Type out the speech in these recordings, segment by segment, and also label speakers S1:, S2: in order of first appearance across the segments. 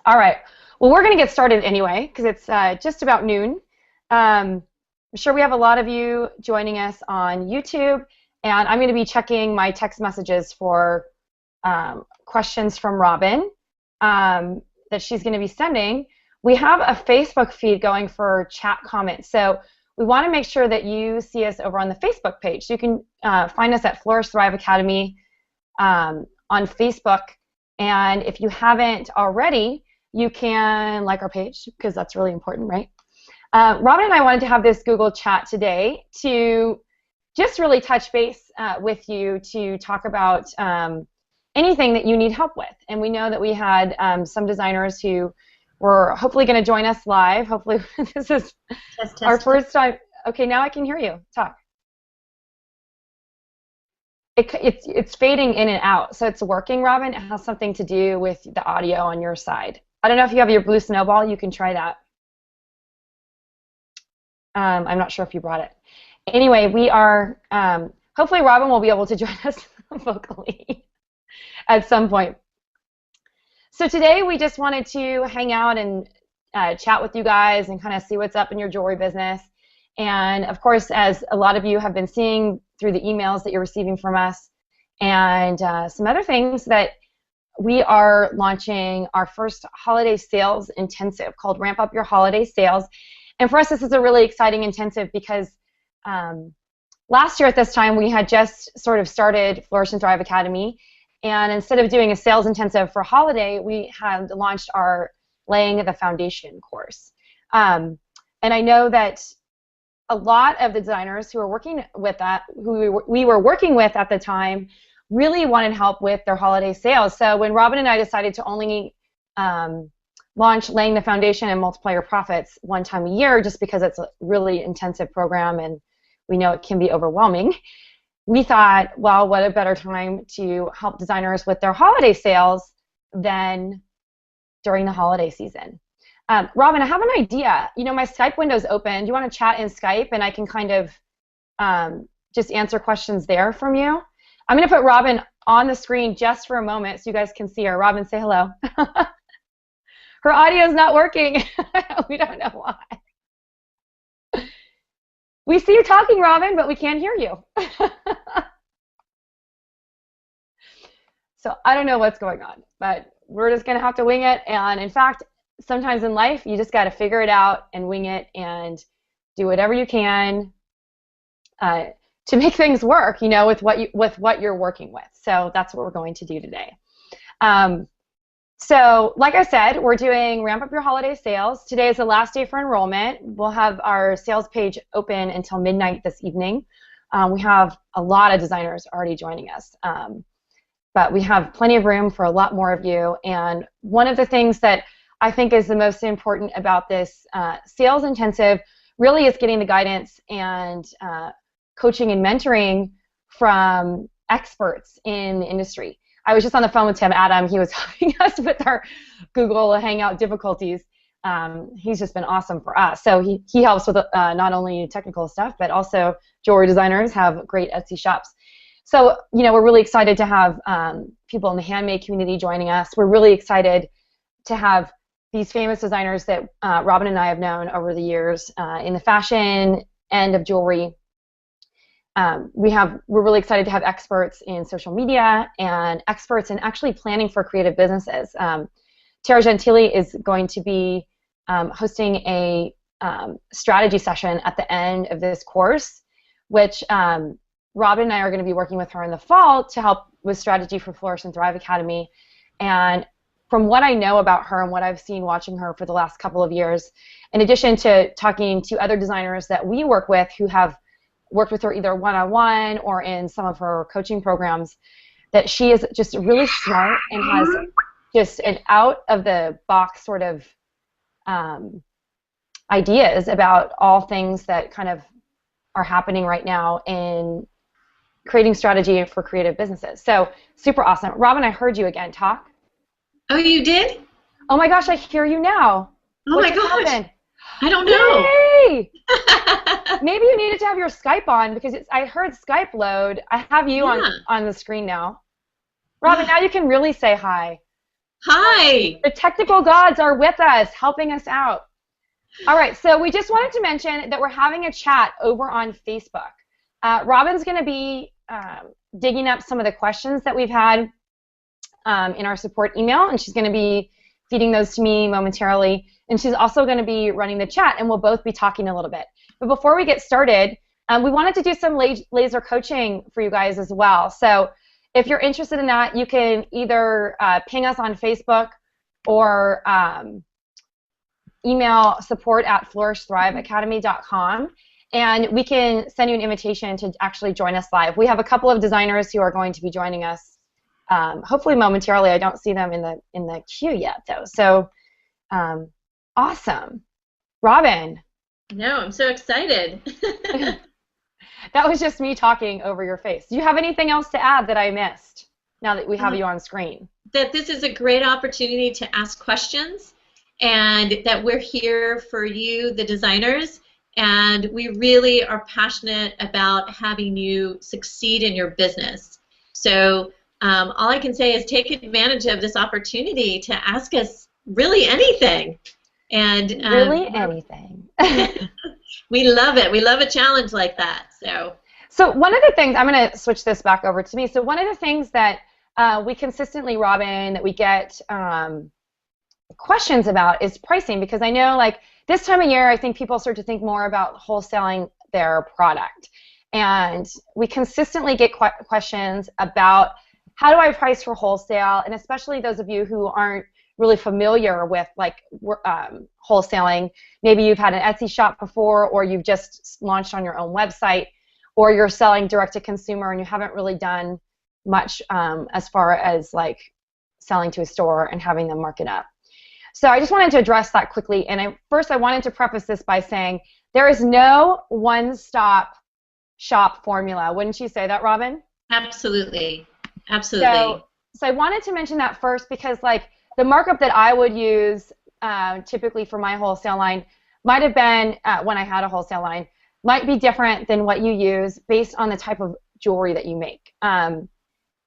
S1: All right. Well, we're going to get started anyway because it's just about noon. I'm sure we have a lot of you joining us on YouTube, and I'm going to be checking my text messages for questions from Robin that she's going to be sending. We have a Facebook feed going for chat comments, so we want to make sure that you see us over on the Facebook page. So you can find us at Flourish Thrive Academy on Facebook, and if you haven't already, you can like our page because that's really important, right? Robin and I wanted to have this Google chat today to just really touch base with you to talk about anything that you need help with. And we know that we had some designers who were hopefully going to join us live. Hopefully this is our first time. Okay, now I can hear you. Talk. It's fading in and out, so it's working, Robin. It has something to do with the audio on your side. I don't know if you have your blue snowball. You can try that. I'm not sure if you brought it. Anyway, we are, hopefully Robin will be able to join us vocally at some point. So today we just wanted to hang out and chat with you guys and kind of see what's up in your jewelry business. And of course, as a lot of you have been seeing through the emails that you're receiving from us and some other things, that we are launching our first holiday sales intensive called Ramp Up Your Holiday Sales. And for us, this is a really exciting intensive because last year at this time, we had just sort of started Flourish and Thrive Academy. And instead of doing a sales intensive for holiday, we had launched our Laying the Foundation course. And I know that a lot of the designers who are working with that, who we were working with at the time, really wanted help with their holiday sales. So when Robin and I decided to only launch Laying the Foundation and Multiply Your Profits one time a year, just because it's a really intensive program and we know it can be overwhelming, we thought, well, what a better time to help designers with their holiday sales than during the holiday season. Robin, I have an idea. You know, my Skype window's open. Do you want to chat in Skype and I can kind of just answer questions there from you? I'm going to put Robin on the screen just for a moment so you guys can see her. Robin, say hello. Her audio is not working. We don't know why. We see you talking, Robin, but we can't hear you. So I don't know what's going on, but we're just going to have to wing it. And in fact, sometimes in life, you just got to figure it out and wing it and do whatever you can to make things work, you know, with what you're working with. So that's what we're going to do today. So like I said, we're doing Ramp Up Your Holiday Sales. Today is the last day for enrollment. We'll have our sales page open until midnight this evening. We have a lot of designers already joining us, but we have plenty of room for a lot more of you. And one of the things that I think is the most important about this sales intensive really is getting the guidance and coaching and mentoring from experts in the industry. I was just on the phone with Tim Adam. He was helping us with our Google Hangout difficulties. He's just been awesome for us. So he helps with not only technical stuff, but also jewelry designers have great Etsy shops. So, you know, we're really excited to have people in the handmade community joining us. We're really excited to have these famous designers that Robin and I have known over the years in the fashion end of jewelry. We're really excited to have experts in social media and experts in actually planning for creative businesses. Tara Gentili is going to be hosting a strategy session at the end of this course, which Robin and I are going to be working with her in the fall to help with strategy for Flourish and Thrive Academy. And from what I know about her and what I've seen watching her for the last couple of years, in addition to talking to other designers that we work with who have worked with her either one-on-one or in some of her coaching programs, that she is just really smart and has just an out-of-the-box sort of ideas about all things that kind of are happening right now in creating strategy for creative businesses. So super awesome. Robin, I heard you again. Talk.
S2: Oh, you did?
S1: Oh my gosh, I hear you now.
S2: Oh my gosh. Happened? I don't know.
S1: Yay! Maybe you needed to have your Skype on because I heard Skype load. I have you on the screen now. Robin, now you can really say hi.
S2: Hi.
S1: The technical gods are with us, helping us out. All right, so we just wanted to mention that we're having a chat over on Facebook. Robin's going to be digging up some of the questions that we've had in our support email, and she's going to be feeding those to me momentarily. And she's also going to be running the chat, and we'll both be talking a little bit. But before we get started, we wanted to do some laser coaching for you guys as well. So if you're interested in that, you can either ping us on Facebook or email support@flourishthriveacademy.com, and we can send you an invitation to actually join us live. We have a couple of designers who are going to be joining us, hopefully momentarily. I don't see them in the queue yet, though. So awesome. Robin.
S2: No, I'm so excited.
S1: That was just me talking over your face. Do you have anything else to add that I missed now that we have you on screen?
S2: That this is a great opportunity to ask questions, and that we're here for you, the designers, and we really are passionate about having you succeed in your business. So all I can say is take advantage of this opportunity to ask us really anything. And
S1: really anything.
S2: We love it. We love a challenge like that.
S1: So one of the things, I'm going to switch this back over to me. So one of the things that we consistently, Robin, that we get questions about is pricing, because I know, like, this time of year, I think people start to think more about wholesaling their product. And we consistently get questions about how do I price for wholesale, and especially those of you who aren't really familiar with, like, wholesaling. Maybe you've had an Etsy shop before, or you've just launched on your own website, or you're selling direct to consumer and you haven't really done much as far as, like, selling to a store and having them mark it up. So I just wanted to address that quickly. And first I wanted to preface this by saying there is no one-stop shop formula. Wouldn't you say that, Robin?
S2: Absolutely. Absolutely.
S1: So I wanted to mention that first, because, like, the markup that I would use typically for my wholesale line might have been, when I had a wholesale line, might be different than what you use based on the type of jewelry that you make.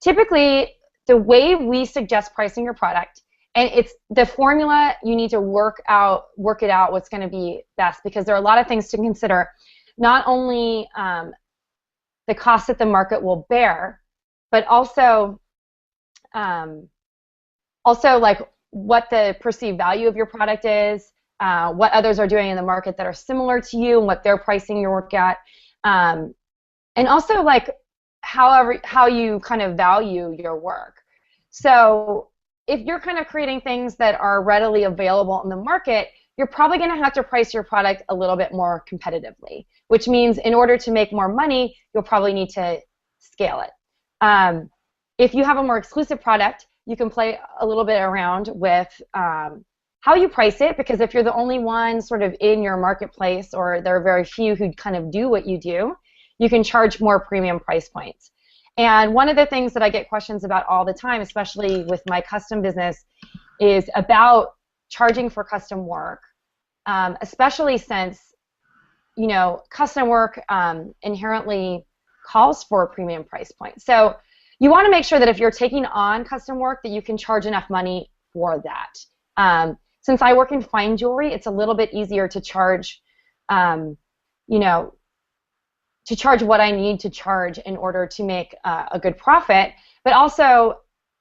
S1: Typically, the way we suggest pricing your product, and it's the formula, you need to work it out what's going to be best, because there are a lot of things to consider. Not only the cost that the market will bear, but also like what the perceived value of your product is, what others are doing in the market that are similar to you, and what they're pricing your work at, and also, like, how you kind of value your work. So if you're kind of creating things that are readily available in the market, you're probably going to have to price your product a little bit more competitively, which means in order to make more money, you'll probably need to scale it. If you have a more exclusive product, you can play a little bit around with how you price it, because if you're the only one sort of in your marketplace, or there are very few who kind of do what you do, you can charge more premium price points. And one of the things that I get questions about all the time, especially with my custom business, is about charging for custom work, especially since, you know, custom work inherently calls for a premium price point. So you want to make sure that if you're taking on custom work, that you can charge enough money for that. Since I work in fine jewelry, it's a little bit easier to charge, you know, to charge what I need to charge in order to make a good profit, but also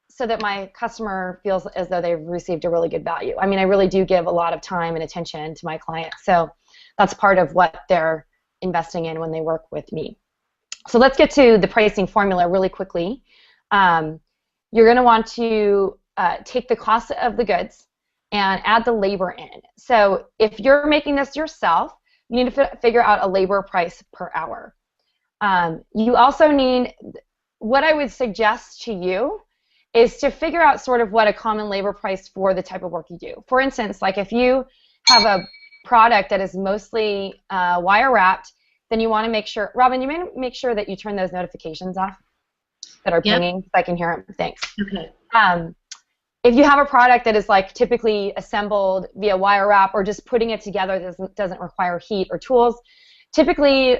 S1: so that my customer feels as though they've received a really good value. I mean, I really do give a lot of time and attention to my clients, so that's part of what they're investing in when they work with me. So let's get to the pricing formula really quickly. You're going to want to take the cost of the goods and add the labor in. So if you're making this yourself, you need to figure out a labor price per hour. You also need, what I would suggest to you is to figure out sort of what a common labor price for the type of work you do. For instance, like if you have a product that is mostly wire wrapped, then you want to make sure, Robin, you may make sure that you turn those notifications off that are pinging, so I can hear them. Thanks.
S2: Okay.
S1: If you have a product that is like typically assembled via wire wrap, or just putting it together doesn't require heat or tools, typically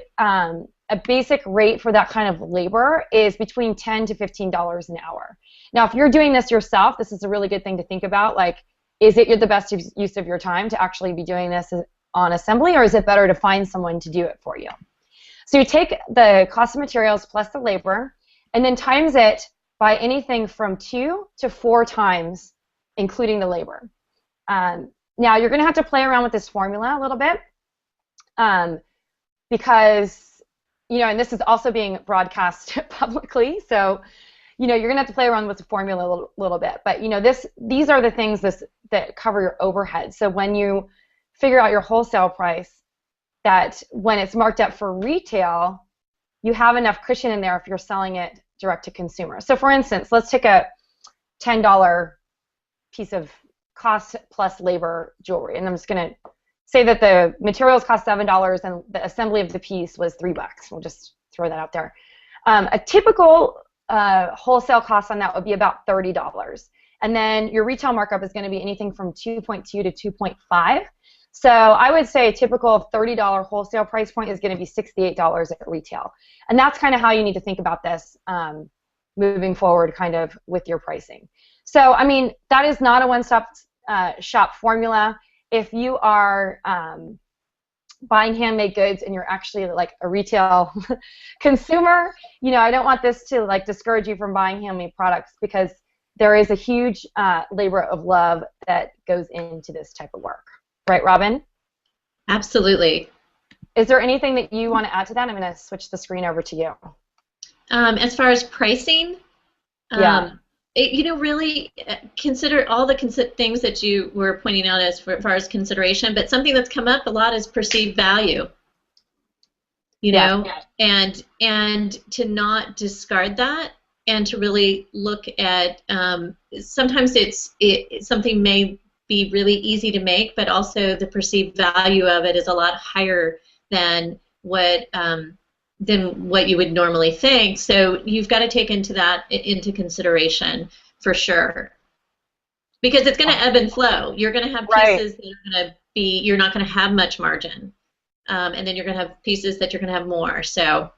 S1: a basic rate for that kind of labor is between $10 to $15 an hour. Now, if you're doing this yourself, this is a really good thing to think about. Like, is it the best use of your time to actually be doing this on assembly, or is it better to find someone to do it for you? So you take the cost of materials plus the labor, and then times it by anything from 2 to 4 times, including the labor. Now, you're going to have to play around with this formula a little bit because, and this is also being broadcast publicly, so, you're going to have to play around with the formula a little bit. But, these are the things that cover your overhead. So when you figure out your wholesale price, that when it's marked up for retail, you have enough cushion in there if you're selling it direct to consumer. So for instance, let's take a $10 piece of cost plus labor jewelry, and I'm just going to say that the materials cost $7 and the assembly of the piece was $3. We'll just throw that out there. A typical wholesale cost on that would be about $30, and then your retail markup is going to be anything from 2.2 to 2.5. So I would say a typical $30 wholesale price point is going to be $68 at retail. And that's kind of how you need to think about this moving forward kind of with your pricing. So, I mean, that is not a one-stop shop formula. If you are buying handmade goods and you're actually like a retail consumer, I don't want this to like discourage you from buying handmade products, because there is a huge labor of love that goes into this type of work. Right, Robin?
S2: Absolutely.
S1: Is there anything that you want to add to that? I'm going to switch the screen over to you.
S2: As far as pricing,
S1: yeah.
S2: Really consider all the things that you were pointing out as far as consideration, but something that's come up a lot is perceived value. And to not discard that, and to really look at sometimes something may be really easy to make, but also the perceived value of it is a lot higher than what you would normally think. So you've got to take into consideration for sure, because it's going to ebb and flow. You're going to have pieces that are going to be, you're not going to have much margin, and then you're going to have pieces that you're going to have more. So.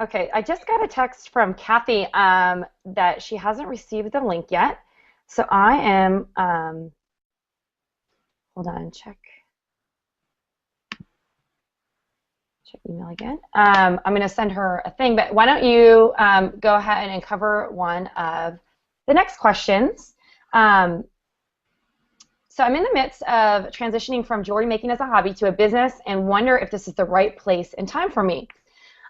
S1: Okay, I just got a text from Kathy that she hasn't received the link yet. So I am, hold on, check email again. I'm going to send her a thing, but why don't you go ahead and cover one of the next questions. So I'm in the midst of transitioning from jewelry making as a hobby to a business and wonder if this is the right place and time for me.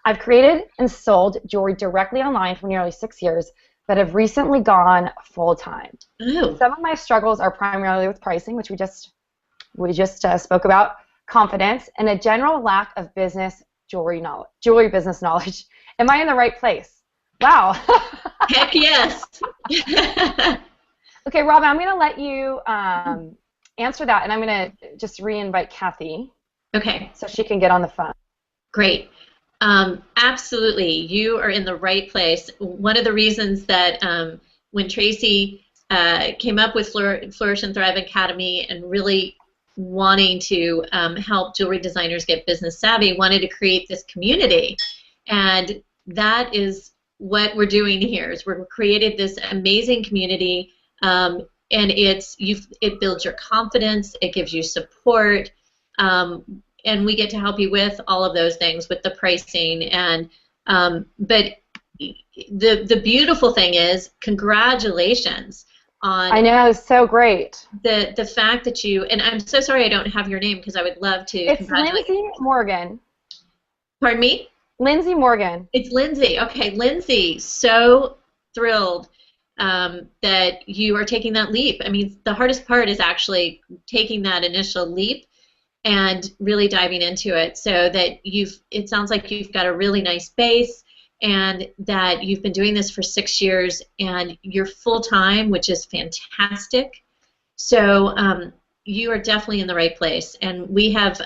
S1: I've created and sold jewelry directly online for nearly 6 years, but have recently gone full-time. Some of my struggles are primarily with pricing, which we just spoke about, confidence, and a general lack of jewelry business knowledge. Am I in the right place? Wow.
S2: Heck yes.
S1: Okay, Robin, I'm going to let you answer that, and I'm going to just re-invite Kathy.
S2: Okay.
S1: So she can get on the phone.
S2: Great. Absolutely, you are in the right place. One of the reasons that when Tracy came up with Flourish and Thrive Academy and really wanting to help jewelry designers get business savvy, wanted to create this community, and that is what we're doing here. Is we've created this amazing community, and it builds your confidence, it gives you support. And we get to help you with all of those things, with the pricing. And but the beautiful thing is, congratulations on. I
S1: know, it's so great.
S2: The fact that you, and I'm so sorry I don't have your name, because I would love to.
S1: It's Lindsay Morgan.
S2: Pardon me?
S1: Lindsay Morgan.
S2: It's Lindsay. Okay, Lindsay. So thrilled that you are taking that leap. I mean, the hardest part is actually taking that initial leap and really diving into it, so that it sounds like you've got a really nice base, and that you've been doing this for 6 years, and you're full-time, which is fantastic. So you are definitely in the right place. And we have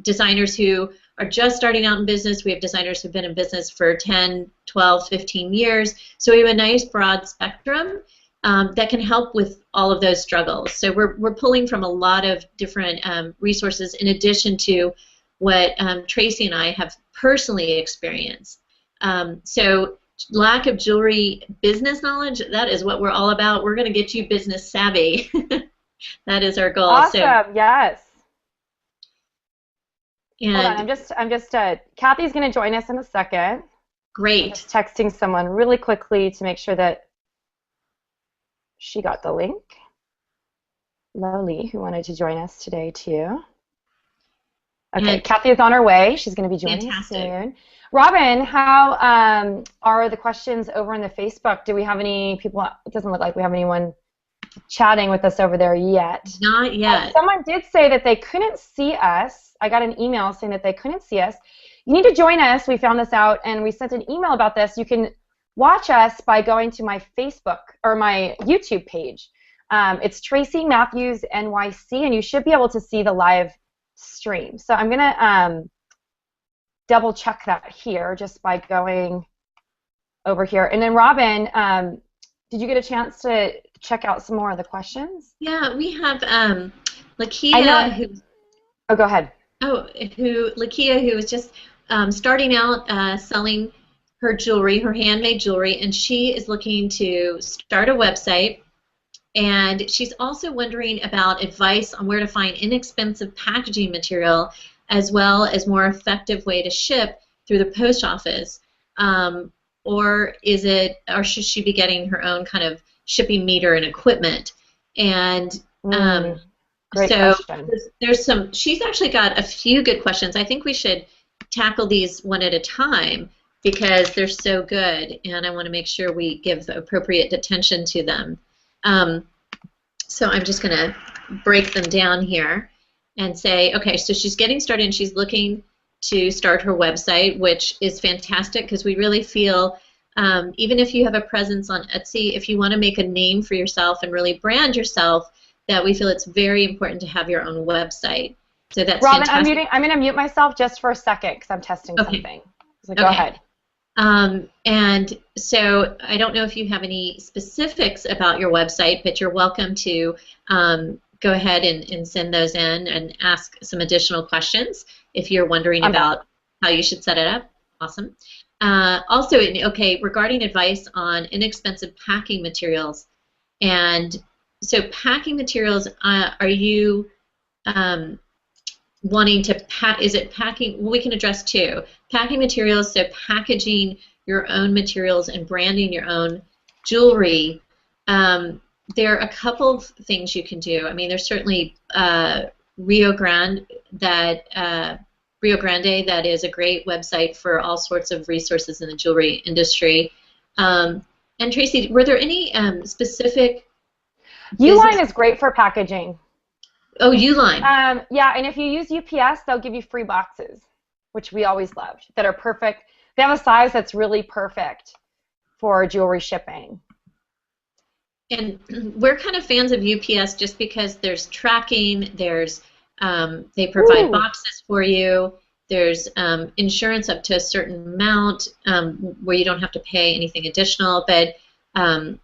S2: designers who are just starting out in business. We have designers who've been in business for 10, 12, 15 years. So we have a nice broad spectrum that can help with all of those struggles. So we're pulling from a lot of different resources, in addition to what Tracy and I have personally experienced. So lack of jewelry business knowledge, that is what we're all about. We're going to get you business savvy. That is our goal.
S1: Awesome.
S2: So,
S1: Yes. Hold on.
S2: and
S1: Kathy's going to join us in a second. I'm
S2: great.
S1: just texting someone really quickly to make sure that she got the link. Loli, who wanted to join us today too. Okay,
S2: And
S1: Kathy is on her way. She's going to be joining us
S2: fantastic.
S1: soon. Robin, how are the questions over in the Facebook? Do we have any people? It doesn't look like we have anyone chatting with us over there yet.
S2: Not yet.
S1: Someone did say that they couldn't see us. I got an email saying that they couldn't see us. You need to join us. We found this out, and we sent an email about this. You can watch us by going to my Facebook or my YouTube page. It's Tracy Matthews NYC, and you should be able to see the live stream. So I'm going to double check that here just by going over here. And then Robin, did you get a chance to check out some more of the questions?
S2: Yeah, we have Lakia, who.
S1: Oh, go ahead.
S2: Lakia, who is just starting out selling her jewelry, her handmade jewelry, and she is looking to start a website. And she's also wondering about advice on where to find inexpensive packaging material, as well as more effective way to ship through the post office. Or should she be getting her own kind of shipping meter and equipment? And
S1: Great
S2: so
S1: question.
S2: there's some. She's actually got a few good questions. I think we should tackle these one at a time because they're so good, and I want to make sure we give appropriate attention to them. So I'm just going to break them down here and say, okay, so she's getting started and she's looking to start her website, which is fantastic because we really feel, even if you have a presence on Etsy, if you want to make a name for yourself and really brand yourself, that we feel it's very important to have your own website. So that's
S1: Robin,
S2: fantastic.
S1: I'm going to mute myself just for a second because I'm testing something. So go ahead.
S2: And so I don't know if you have any specifics about your website, but you're welcome to go ahead and send those in and ask some additional questions if you're wondering about how you should set it up. Awesome. Also, regarding advice on inexpensive packing materials. And so packing materials, are you wanting to pack, is it packing, well, we can address two. Packing materials, so packaging your own materials and branding your own jewelry. There are a couple of things you can do. I mean, there's certainly Rio Grande that is a great website for all sorts of resources in the jewelry industry. And Tracy, were there any specific?
S1: Uline is great for packaging.
S2: Oh, Uline.
S1: Yeah, and if you use UPS, they'll give you free boxes, which we always loved, that are perfect. They have a size that's really perfect for jewelry shipping.
S2: And we're kind of fans of UPS just because there's tracking, there's they provide boxes for you, there's insurance up to a certain amount where you don't have to pay anything additional, but and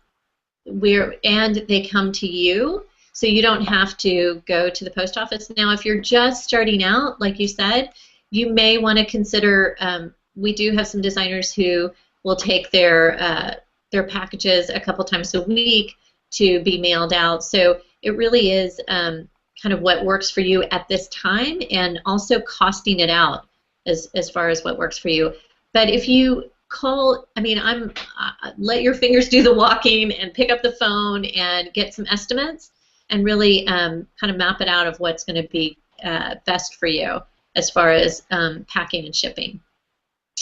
S2: they come to you. So you don't have to go to the post office. Now, if you're just starting out, like you said, you may want to consider, we do have some designers who will take their packages a couple times a week to be mailed out. So it really is kind of what works for you at this time and also costing it out as far as what works for you. But if you call, I mean, let your fingers do the walking and pick up the phone and get some estimates and really kind of map it out of what's going to be best for you as far as packing and shipping.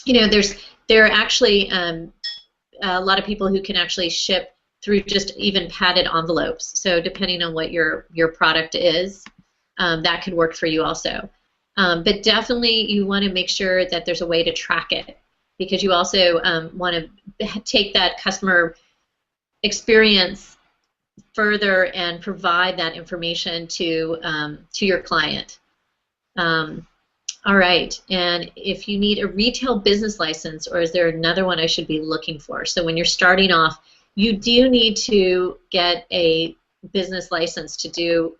S2: You know, there are actually a lot of people who can actually ship through just even padded envelopes. So depending on what your product is, that could work for you also. But definitely you want to make sure that there's a way to track it because you also want to take that customer experience further and provide that information to your client. All right, and if you need a retail business license, or is there another one I should be looking for? So when you're starting off, you do need to get a business license to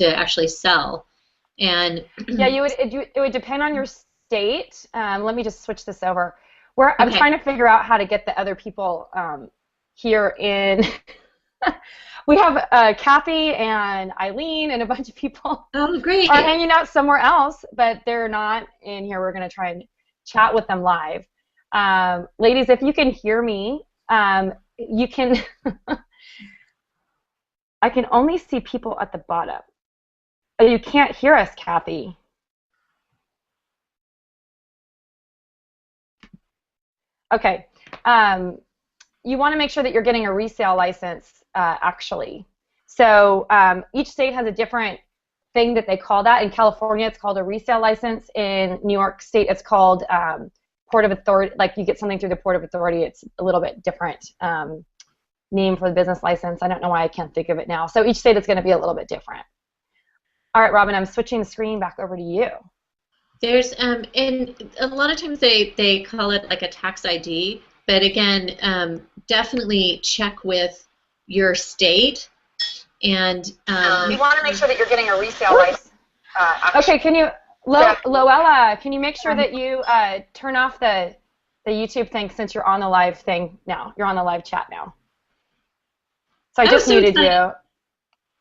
S2: actually sell. And
S1: Yeah, it would depend on your state. Let me just switch this over. I'm
S2: okay.
S1: trying to figure out how to get the other people here in. We have Kathy and Eileen and a bunch of people
S2: Oh, great.
S1: are hanging out somewhere else, but they're not in here. We're going to try and chat with them live. Ladies, if you can hear me, you can. I can only see people at the bottom. Oh, you can't hear us, Kathy. Okay. You want to make sure that you're getting a resale license, actually. So each state has a different thing that they call that. In California, it's called a resale license. In New York State, it's called Port of Authority. Like you get something through the Port of Authority, it's a little bit different name for the business license. I don't know why I can't think of it now. So each state is going to be a little bit different. All right, Robin, I'm switching the screen back over to you.
S2: There's and a lot of times they call it like a tax ID, but again, definitely check with your state, and
S1: you want to make sure that you're getting a resale license. Okay, can you, Loella, can you make sure that you turn off the YouTube thing since you're on the live thing now? You're on the live chat now. So I just muted you.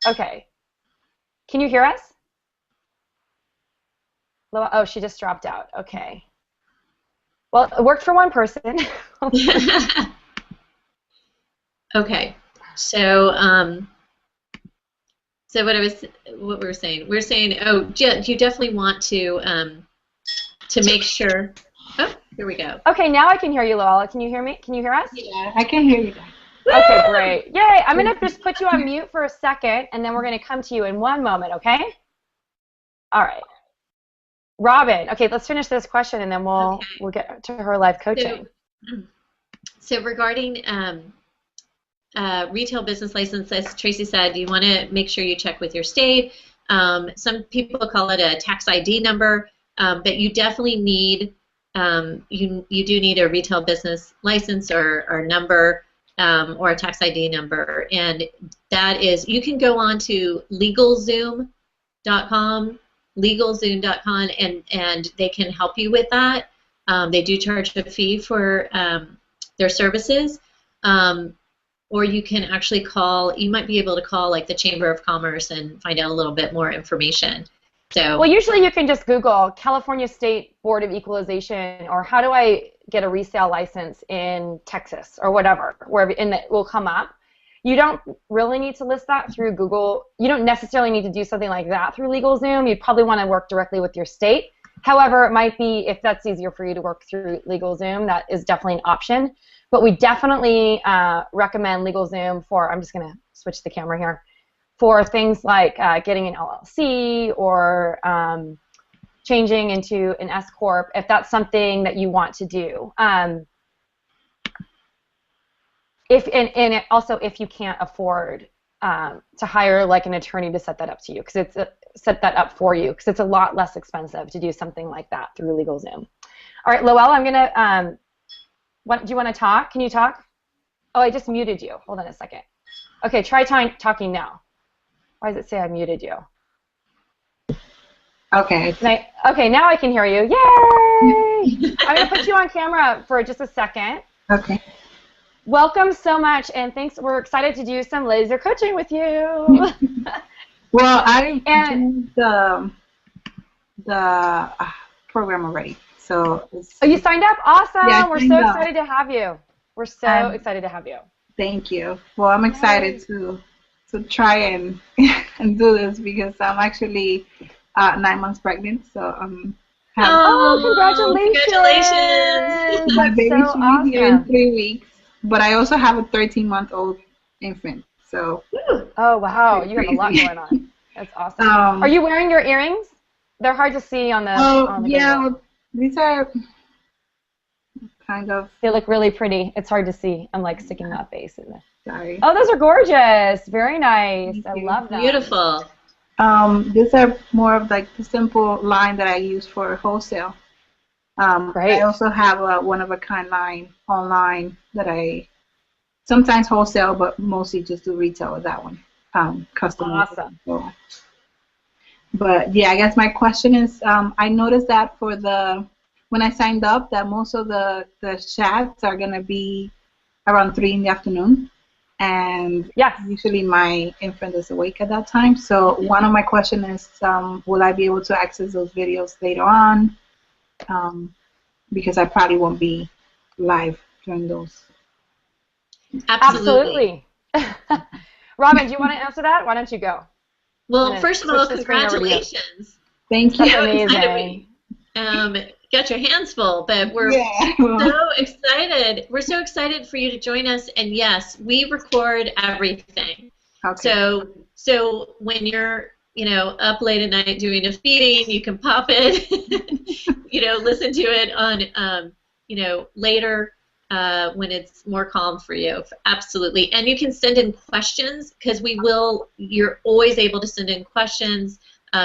S1: Okay. Can you hear us? Oh, she just dropped out. Okay. Well, it worked for one person.
S2: Okay. So so what we were saying, oh, you definitely want to make sure. Oh, here we go.
S1: Okay, now I can hear you, Loella. Can you hear me? Can you hear us?
S3: Yeah, I can hear you.
S1: Okay, great. Yay! I'm going to just put you on mute for a second, and then we're going to come to you in one moment, okay? All right. Robin, okay, let's finish this question, and then we'll get to her live coaching.
S2: So regarding retail business license, as Tracy said, you want to make sure you check with your state. Some people call it a tax ID number, but you definitely need you do need a retail business license or number or a tax ID number, and that is, you can go on to LegalZoom.com, and they can help you with that. They do charge a fee for their services. Or you can actually call, you might be able to call like the Chamber of Commerce and find out a little bit more information. So,
S1: well, usually you can just Google California State Board of Equalization, or how do I get a resale license in Texas, or whatever, wherever, and it will come up. You don't really need to list that through Google. You don't necessarily need to do something like that through LegalZoom. You'd probably want to work directly with your state. However, it might be, if that's easier for you to work through LegalZoom, that is definitely an option. But we definitely recommend LegalZoom for, I'm just going to switch the camera here, for things like getting an LLC or changing into an S Corp, if that's something that you want to do. Also, if you can't afford to hire like an attorney to set that up to you, because set that up for you, because it's a lot less expensive to do something like that through LegalZoom. All right, Loella, I'm gonna. Do you want to talk? Can you talk? Oh, I just muted you. Hold on a second. Okay, try talking now. Why does it say I muted you?
S3: Okay.
S1: Okay, now I can hear you. Yay! I'm going to put you on camera for just a second.
S3: Okay.
S1: Welcome so much, and thanks. We're excited to do some laser coaching with you.
S3: Well, I joined the program already. So
S1: oh, you signed up? Awesome.
S3: Yeah,
S1: we're so excited to have you. We're so excited to have you.
S3: Thank you. Well, I'm excited to try and and do this, because I'm actually 9 months pregnant. So
S1: congratulations!
S2: Congratulations!
S3: My baby
S1: so
S3: should be here in 3 weeks. But I also have a 13-month-old infant. So.
S1: Oh wow, you have a lot going on. That's awesome. Are you wearing your earrings? They're hard to see on the. On the
S3: yeah.
S1: video.
S3: These are kind of.
S1: They look really pretty. It's hard to see. I'm like sticking that face in there.
S3: Sorry.
S1: Oh, those are gorgeous. Very nice. I love them.
S2: Beautiful.
S3: These are more of like the simple line that I use for wholesale.
S1: Great.
S3: I also have a one-of-a-kind line online that I sometimes wholesale, but mostly just do retail with that one. Custom.
S1: Awesome.
S3: So. But yeah, I guess my question is, I noticed that when I signed up, that most of the chats are gonna be around 3 in the afternoon, and
S1: Yes.
S3: usually my infant is awake at that time. So one of my question is, will I be able to access those videos later on? Um, because I probably won't be live during those.
S2: Absolutely.
S1: Absolutely. Robin, do you want to answer that? Why don't you go? I'm
S2: Well,
S1: going to
S2: first of
S1: switch
S2: all,
S1: the screen over to you.
S2: congratulations.
S3: Thank
S1: That's
S3: you.
S2: So excited
S1: amazing.
S2: we got your hands full, but we're
S3: Yeah.
S2: so excited. We're so excited for you to join us. And yes, we record everything.
S3: Okay.
S2: So when you're, up late at night doing a feeding, you can pop it, listen to it on, later when it's more calm for you. Absolutely. And you can send in questions because you're always able to send in questions.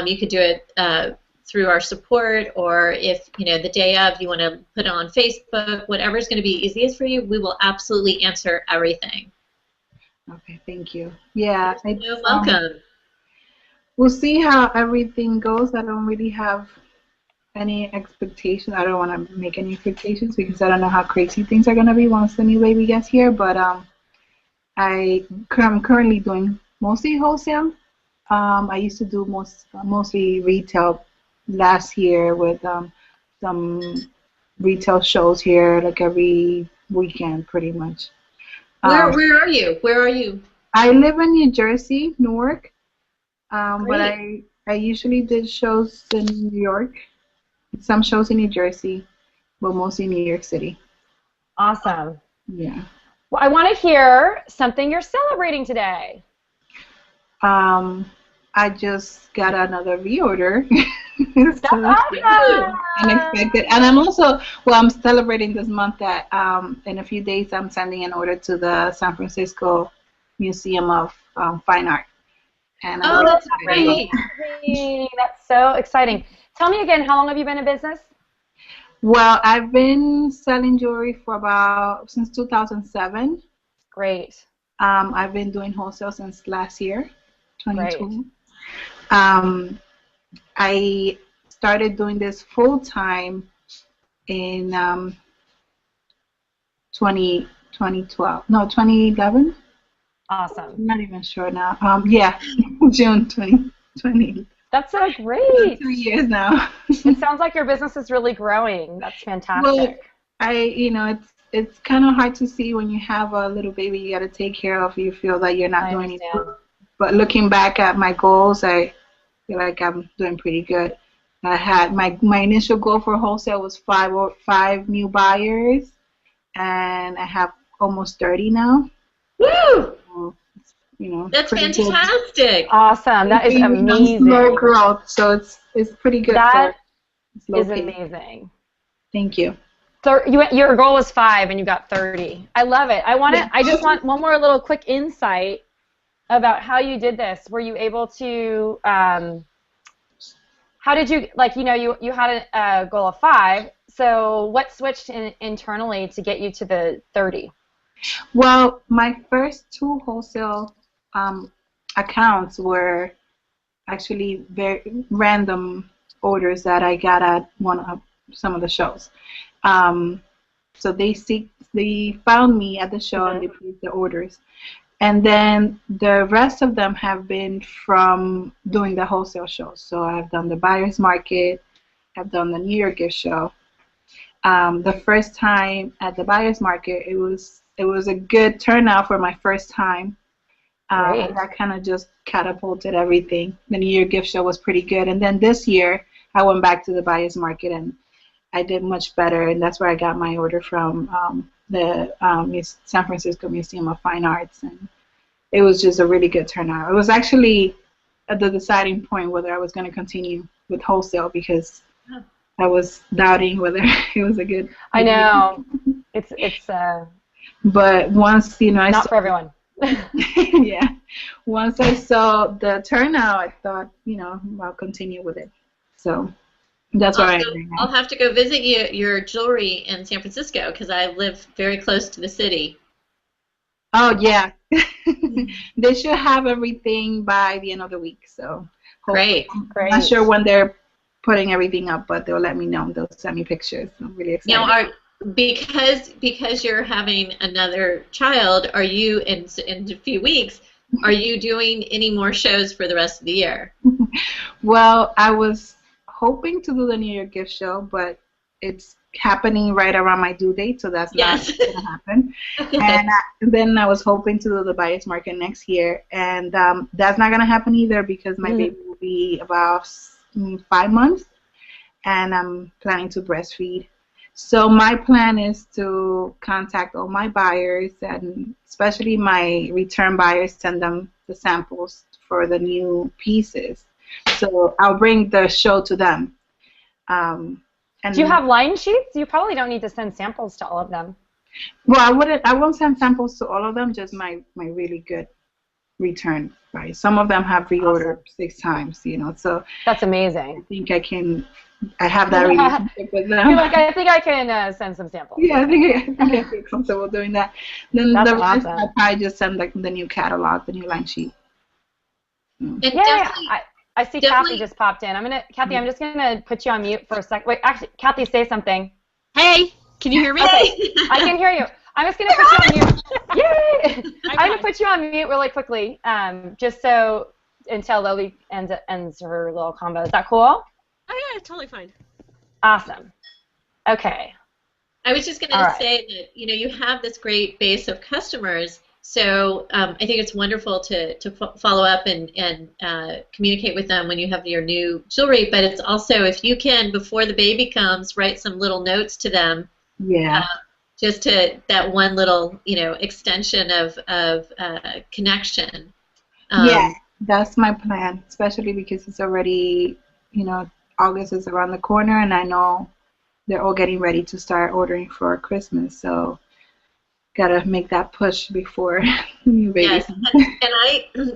S2: You could do it through our support, or if the day of you want to put it on Facebook, whatever's going to be easiest for you, we will absolutely answer everything.
S3: Okay, thank you. Yeah,
S2: You're welcome.
S3: We'll see how everything goes. I don't really have any expectations. I don't want to make any expectations because I don't know how crazy things are gonna be once the new baby gets here. But I'm currently doing mostly wholesale. I used to do mostly retail last year with some retail shows here, like every weekend, pretty much.
S2: Where are you? Where are you?
S3: I live in New Jersey, Newark, but
S2: Great.
S3: I usually did shows in New York, some shows in New Jersey, but mostly New York City.
S1: Awesome.
S3: Yeah.
S1: Well, I want to hear something you're celebrating today.
S3: Um, I just got another reorder.
S1: That's
S3: So
S1: awesome.
S3: unexpected. And I'm celebrating this month that in a few days I'm sending an order to the San Francisco Museum of Fine Art. And I'm
S2: Oh,
S3: really
S2: that's
S3: excited.
S2: great.
S1: Amazing. That's so exciting. Tell me again, how long have you been in business?
S3: Well, I've been selling jewelry since 2007.
S1: Great.
S3: I've been doing wholesale since last year,
S1: Great.
S3: 22. Um, I started doing this full time in 2012. No, 2011.
S1: Awesome.
S3: I'm not even sure now. Yeah, June 2020.
S1: That's so
S3: So
S1: great.
S3: 2 years now.
S1: It sounds like your business is really growing. That's
S3: Well,
S1: fantastic.
S3: it's kind of hard to see when you have a little baby you got to take care of. You feel that you're not
S1: I
S3: doing
S1: understand.
S3: enough. But looking back at my goals, I feel like I'm doing pretty good. I had my initial goal for wholesale was five new buyers, and I have almost 30 now.
S2: Woo!
S3: So,
S2: That's
S3: pretty good.
S2: fantastic.
S1: Awesome. That is
S3: Slow
S1: amazing.
S3: growth, so it's pretty good for
S1: That
S3: slow
S1: is
S3: pace.
S1: amazing.
S3: Thank you.
S1: Your goal was 5 and you got 30. I love it. I just want one more little quick insight about how you did this. Were you able to how did you you had a goal of 5, so what switched internally to get you to the 30?
S3: Well, my first 2 wholesale accounts were actually very random orders that I got at some of the shows. So they found me at the show and they placed the orders. And then the rest of them have been from doing the wholesale shows. So I've done the buyer's market, I've done the New York gift show. The first time at the buyer's market, it was a good turnout for my first time.
S1: Great.
S3: And that kind of just catapulted everything. The New Year gift show was pretty good. And then this year, I went back to the buyer's market and I did much better. And that's where I got my order from the San Francisco Museum of Fine Arts. And it was just a really good turnout. It was actually at the deciding point whether I was going to continue with wholesale because I was doubting whether it was a good
S1: I know. It's
S3: But once,
S1: not for everyone.
S3: yeah. Once I saw the turnout, I thought, I'll continue with it. So that's where I am right now.
S2: I'll have to go visit your jewelry in San Francisco because I live very close to the city.
S3: Oh yeah, they should have everything by the end of the week. So hopefully,
S2: Great.
S3: I'm not
S1: Great.
S3: sure when they're putting everything up, but they'll let me know. They'll send me pictures. I'm really
S2: Now,
S3: excited.
S2: because you're having another child, are you in a few weeks? Are you doing any more shows for the rest of the year?
S3: Well, I was hoping to do the New Year gift show, but it's happening right around my due date, so that's not
S2: Yes.
S3: going to happen. And then I was hoping to do the buyer's market next year, and that's not going to happen either because my
S1: Mhm.
S3: baby will be about 5 months, and I'm planning to breastfeed. So my plan is to contact all my buyers and especially my return buyers, send them the samples for the new pieces. So I'll bring the show to them. Um,
S1: Do you
S3: and
S1: have line sheets? You probably don't need to send samples to all of them.
S3: well, I won't send samples to all of them, just my really good return buyers. Some of them have reordered
S1: Awesome.
S3: 6 times. So
S1: That's
S3: I
S1: amazing.
S3: think I have that
S1: Yeah.
S3: relationship with
S1: You're
S3: them.
S1: like, I think I can send some samples.
S3: Yeah, I think I feel comfortable doing that. Then
S1: That's
S3: the rest, I
S1: awesome.
S3: probably just send like the new catalog, the new line sheet. Mm.
S2: And
S1: Yeah, I see Kathy
S2: definitely,
S1: just popped in. Kathy, I'm just gonna put you on mute for a second. Wait, actually, Kathy, say something.
S4: Hey, can you hear me?
S1: Okay, I can hear you. I'm just gonna put you on mute. Yay! I'm gonna
S4: Okay.
S1: put you on mute really quickly, just so until Lily ends her little combo. Is that cool?
S4: Oh yeah, totally fine.
S1: Awesome. Okay.
S2: I was just going
S1: All
S2: to
S1: right.
S2: say that you have this great base of customers, so I think it's wonderful to follow up and communicate with them when you have your new jewelry. But it's also if you can before the baby comes, write some little notes to them,
S3: Yeah,
S2: just to that one little extension of connection.
S3: yeah, that's my plan, especially because it's already, August is around the corner, and I know they're all getting ready to start ordering for Christmas. So gotta make that push before new baby
S2: Yes,
S3: comes.
S2: and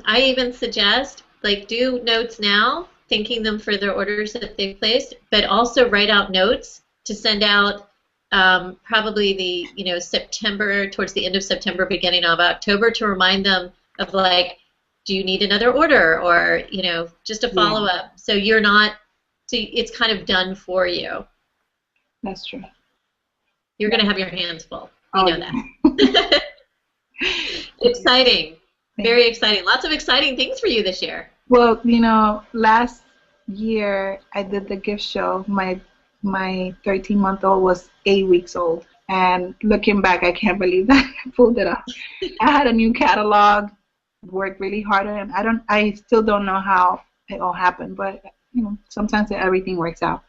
S2: I even suggest like do notes now, thanking them for their orders that they've placed, but also write out notes to send out probably the September towards the end of September, beginning of October to remind them of like, do you need another order or just a
S3: Yeah,
S2: follow up so you're not so it's kind of done for you.
S3: that's true.
S2: You're going to have your hands full. We
S3: Oh
S2: know
S3: yeah.
S2: that. Exciting.
S3: Thank
S2: Very exciting. Lots of exciting things for you this year.
S3: Well, last year I did the gift show. My 13-month-old was 8 weeks old, and looking back, I can't believe that I pulled it off. I had a new catalog, worked really hard on it. I still don't know how it all happened, but sometimes everything works out.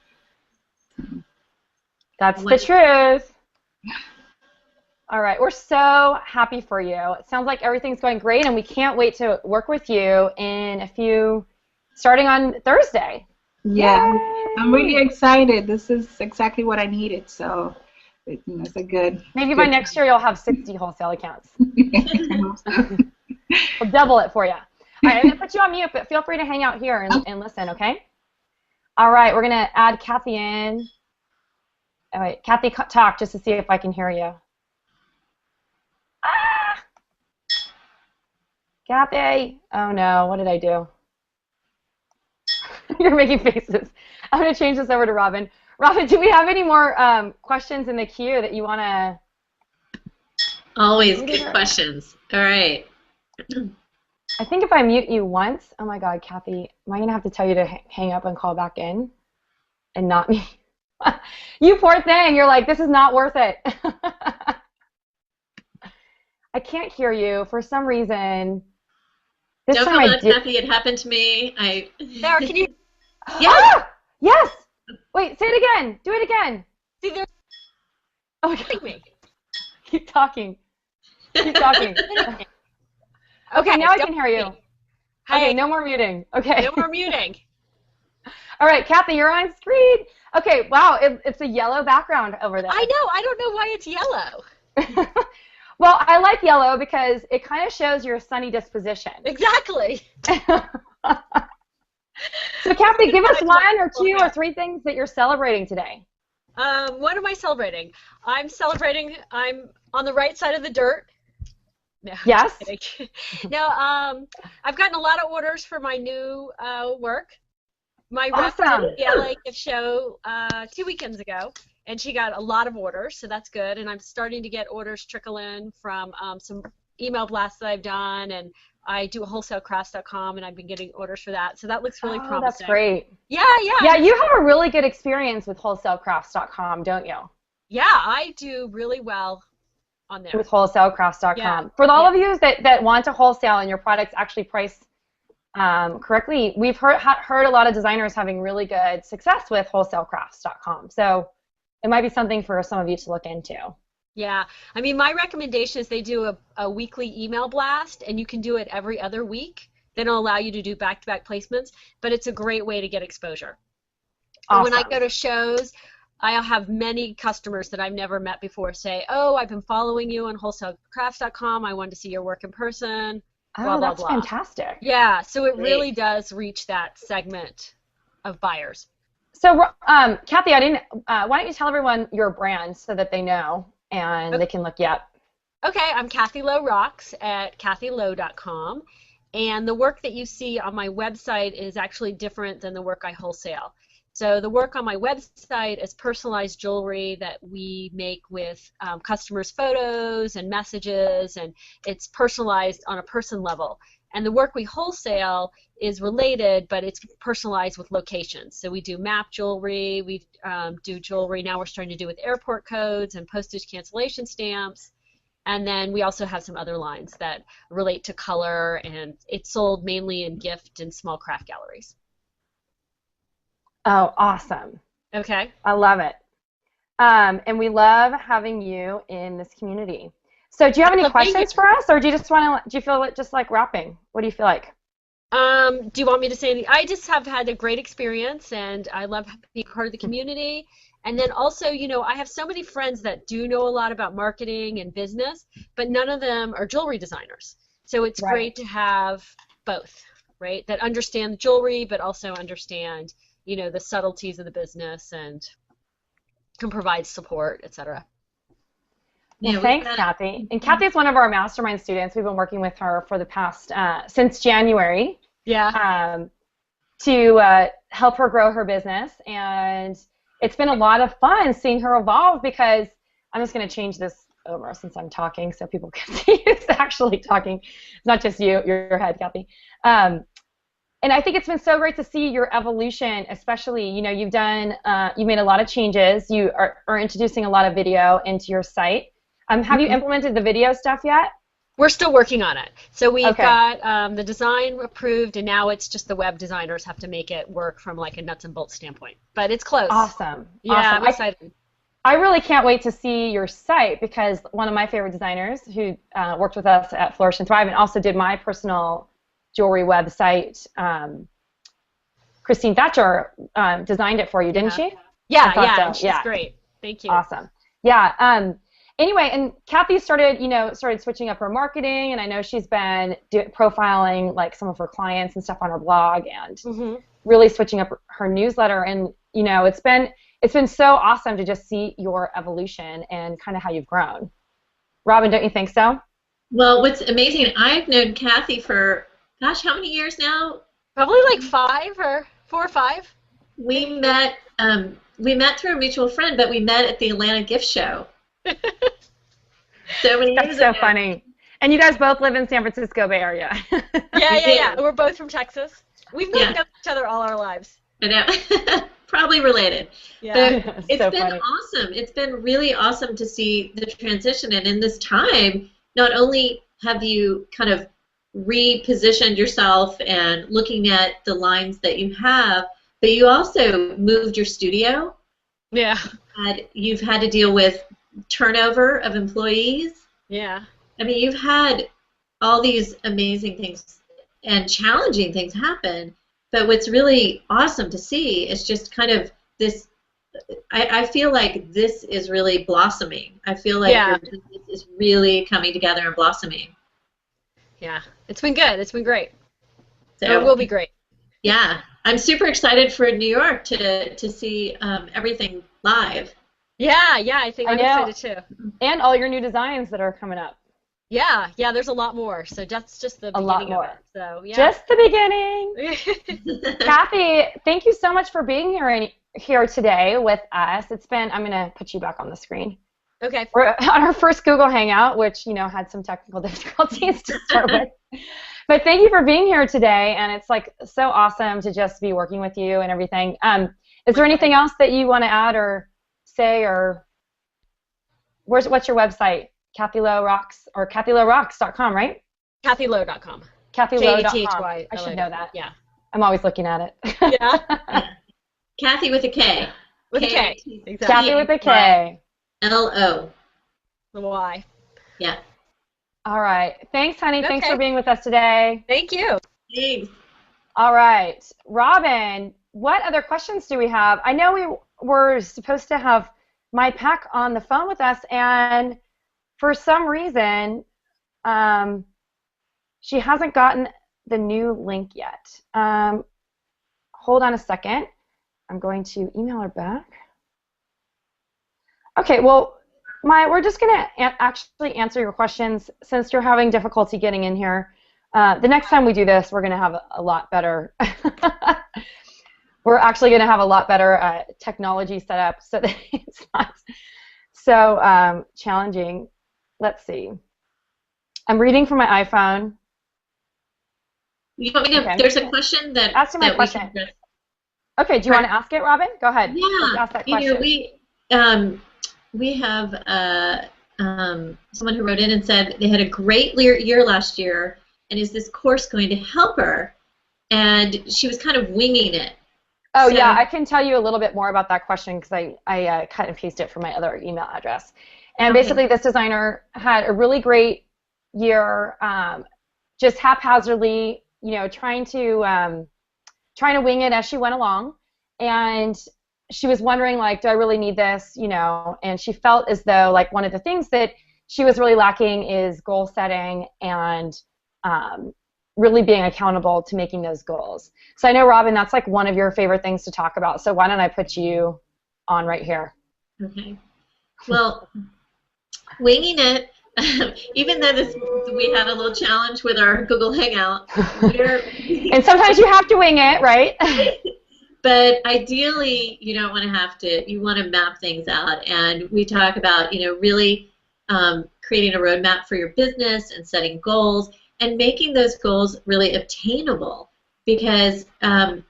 S1: That's the
S2: Wonderful.
S1: truth. All right, we're so happy for you. It sounds like everything's going great, and we can't wait to work with you starting on Thursday.
S3: Yeah, I'm really
S1: Yay!
S3: excited. This is exactly what I needed, so it's a good.
S1: Maybe by next year you'll have 60 wholesale accounts. We'll double it for you. All right, I'm going to put you on mute, but feel free to hang out here and listen, okay? All right, we're going to add Kathy in. All right, Kathy, talk just to see if I can hear you. Ah! Kathy! Oh no, what did I do? You're making faces. I'm going to change this over to Robin. Robin, do we have any more questions in the queue that you want to?
S2: Always good questions. All right.
S1: I think if I mute you once, oh my God, Kathy, am I going to have to tell you to hang up and call back in and not me? You poor thing. You're like, this is not worth it. I can't hear you for some reason. This
S2: Don't
S1: time
S2: feel
S1: I
S2: bad,
S1: did.
S2: Kathy. It happened to me.
S4: Sarah, can you
S2: Yes.
S1: Ah! Yes! Wait, say it again. Do it again.
S4: see there's
S1: Oh my God.
S4: me?
S1: Keep talking. Keep talking. Okay, now I can hear you. Okay,
S4: Hey,
S1: no more muting. Okay.
S4: no more muting.
S1: All right, Kathy, you're on screen. Okay, wow, it's a yellow background over there.
S4: I know. I don't know why it's yellow.
S1: Well, I like yellow because it kind of shows your sunny disposition.
S4: Exactly.
S1: So, Kathy, give us one or two or three things that you're celebrating today.
S4: What am I celebrating? I'm on the right side of the dirt. No,
S1: Yes.
S4: just kidding. No, I've gotten a lot of orders for my new work. My rep did
S1: Awesome.
S4: the LA gift show 2 weekends ago, and she got a lot of orders, so that's good. And I'm starting to get orders trickle in from some email blasts that I've done, and I do a wholesalecrafts.com, and I've been getting orders for that, so that looks really
S1: Oh, that's
S4: promising.
S1: great.
S4: Yeah, yeah.
S1: Yeah, you have a really good experience with wholesalecrafts.com, don't you?
S4: Yeah, I do really well on there.
S1: With wholesalecrafts.com.
S4: Yeah.
S1: For all
S4: Yeah.
S1: of you that want to wholesale and your products actually priced correctly, we've heard a lot of designers having really good success with wholesalecrafts.com. So it might be something for some of you to look into.
S4: Yeah, I mean, my recommendation is they do a weekly email blast, and you can do it every other week. They don't allow you to do back-to-back placements, but it's a great way to get exposure. And when I
S1: Awesome.
S4: go to shows, I'll have many customers that I've never met before say, "Oh, I've been following you on wholesalecrafts.com. I wanted to see your work in person." Blah,
S1: Oh,
S4: blah,
S1: that's
S4: blah.
S1: fantastic.
S4: Yeah, so it
S2: Great.
S4: really does reach that segment of buyers.
S1: So, Kathy, why don't you tell everyone your brand so that they know and they can look you up?
S4: Okay, I'm Kathy Lowe Rocks at kathylowe.com, and the work that you see on my website is actually different than the work I wholesale. So the work on my website is personalized jewelry that we make with customers' photos and messages, and it's personalized on a person level. And the work we wholesale is related, but it's personalized with locations. So we do map jewelry, we do jewelry, now we're starting to do with airport codes and postage cancellation stamps. And then we also have some other lines that relate to color, and it's sold mainly in gift and small craft galleries.
S1: Oh, awesome.
S4: Okay.
S1: I love it. And we love having you in this community. So do you have any
S4: love being
S1: questions
S4: here.
S1: for us, or do you just want to, do you feel it just like wrapping? What do you feel like?
S4: Do you want me to say anything? I just have had a great experience, and I love being part of the community. And then also, you know, I have so many friends that do know a lot about marketing and business, but none of them are jewelry designers. So it's
S1: Right.
S4: great to have both, right? That understand jewelry, but also understand, you know, the subtleties of the business and can provide support, etc.
S1: Well,
S2: Yeah, we've
S1: thanks,
S2: got-
S1: Kathy. And Kathy is one of our mastermind students. We've been working with her for the past, since January,
S4: Yeah.
S1: to help her grow her business. And it's been a lot of fun seeing her evolve, because I'm just going to change this over since I'm talking so people can see who's actually talking. It's not just you, your head, Kathy. And I think it's been so great to see your evolution, especially, you know, you've made a lot of changes. You are introducing a lot of video into your site. Have you implemented the video stuff yet?
S4: We're still working on it. So we've
S1: Okay.
S4: got the design approved, and now it's just the web designers have to make it work from like a nuts and bolts standpoint. But it's close.
S1: Awesome.
S4: Yeah,
S1: Awesome.
S4: I'm excited.
S1: I really can't wait to see your site, because one of my favorite designers who worked with us at Flourish and Thrive and also did my personal jewelry website, Christine Thatcher, designed it for you, didn't she?
S4: Yeah,
S1: I thought
S4: yeah,
S1: so,
S4: and she's
S1: yeah.
S4: great. Thank you.
S1: Awesome. Yeah. Anyway, and Kathy started switching up her marketing, and I know she's been profiling like some of her clients and stuff on her blog, and
S4: Mm-hmm.
S1: really switching up her newsletter. And you know, it's been so awesome to just see your evolution and kind of how you've grown. Robin, don't you think so?
S2: Well, what's amazing, I've known Kathy for, gosh, how many years now?
S4: Probably like 4 or 5.
S2: We met through a mutual friend, but we met at the Atlanta gift show. So many
S1: That's
S2: years
S1: so
S2: ago.
S1: funny. And you guys both live in San Francisco Bay Area.
S4: Yeah. We're both from Texas. We've known
S2: Yeah.
S4: each other all our lives.
S2: I know. Probably related.
S4: Yeah.
S2: But it's
S1: So
S2: been
S1: funny.
S2: awesome. It's been really awesome to see the transition. And in this time, not only have you kind of repositioned yourself and looking at the lines that you have, but you also moved your studio.
S4: Yeah.
S2: You've had to deal with turnover of employees.
S4: Yeah.
S2: I mean, you've had all these amazing things and challenging things happen, but what's really awesome to see is just kind of this. I feel like this is really blossoming. I feel like
S4: Yeah.
S2: your business is really coming together and blossoming.
S4: Yeah. It's been good. It's been great.
S2: So
S4: It will be great.
S2: yeah, I'm super excited for New York to see everything live.
S4: Yeah, I think
S1: I
S4: I'm
S1: know.
S4: excited too.
S1: And all your new designs that are coming up.
S4: Yeah, there's a lot more. So that's just the
S1: A lot
S4: beginning of
S1: more.
S4: it. So yeah.
S1: Just the beginning. Kathy, thank you so much for being here today with us. I'm going to put you back on the screen.
S4: Okay.
S1: We're on our first Google Hangout, which, had some technical difficulties to start with. But thank you for being here today, and it's like so awesome to just be working with you and everything. Is there anything else that you want to add or say, or what's your website? Kathy Lowe Rocks, or KathyLoweRocks.com, right?
S4: KathyLowe.com.
S1: KathyLowe.com.
S4: I
S1: should know that.
S4: Yeah.
S1: I'm always looking at it.
S4: Yeah.
S2: Kathy with a K.
S4: With a K. Exactly.
S1: Kathy with a K.
S2: L-O.
S4: The Y.
S2: Yeah.
S1: All right. Thanks, honey.
S4: Okay.
S1: Thanks for being with us today.
S4: Thank you.
S2: Thanks.
S1: All right. Robin, what other questions do we have? I know we were supposed to have my Peck on the phone with us, and for some reason, she hasn't gotten the new link yet. Hold on a second. I'm going to email her back. Okay, well, we're just going to actually answer your questions since you're having difficulty getting in here. The next time we do this, we're going to have a lot better. We're actually going to have a lot better technology set up so that it's not so challenging. Let's see. I'm reading from my iPhone.
S2: You want me to? Okay. There's a question that.
S1: Ask me my question. Okay. Do you want to ask it, Robin? Go ahead.
S2: Yeah.
S1: Ask that question.
S2: We have someone who wrote in and said they had a great year last year, and is this course going to help her? And she was kind of winging it.
S1: Oh, so, yeah, I can tell you a little bit more about that question because I cut and pasted it from my other email address. And basically, this designer had a really great year, just haphazardly, trying to wing it as she went along. And she was wondering, like, do I really need this, And she felt as though, like, one of the things that she was really lacking is goal setting and really being accountable to making those goals. So I know, Robin, that's like one of your favorite things to talk about. So why don't I put you on right here?
S2: Okay. Well, winging it, even though we had a little challenge with our Google Hangout.
S1: And sometimes you have to wing it, right?
S2: But ideally, you don't want to have to. You want to map things out. And we talk about, really creating a roadmap for your business and setting goals. And making those goals really obtainable, because by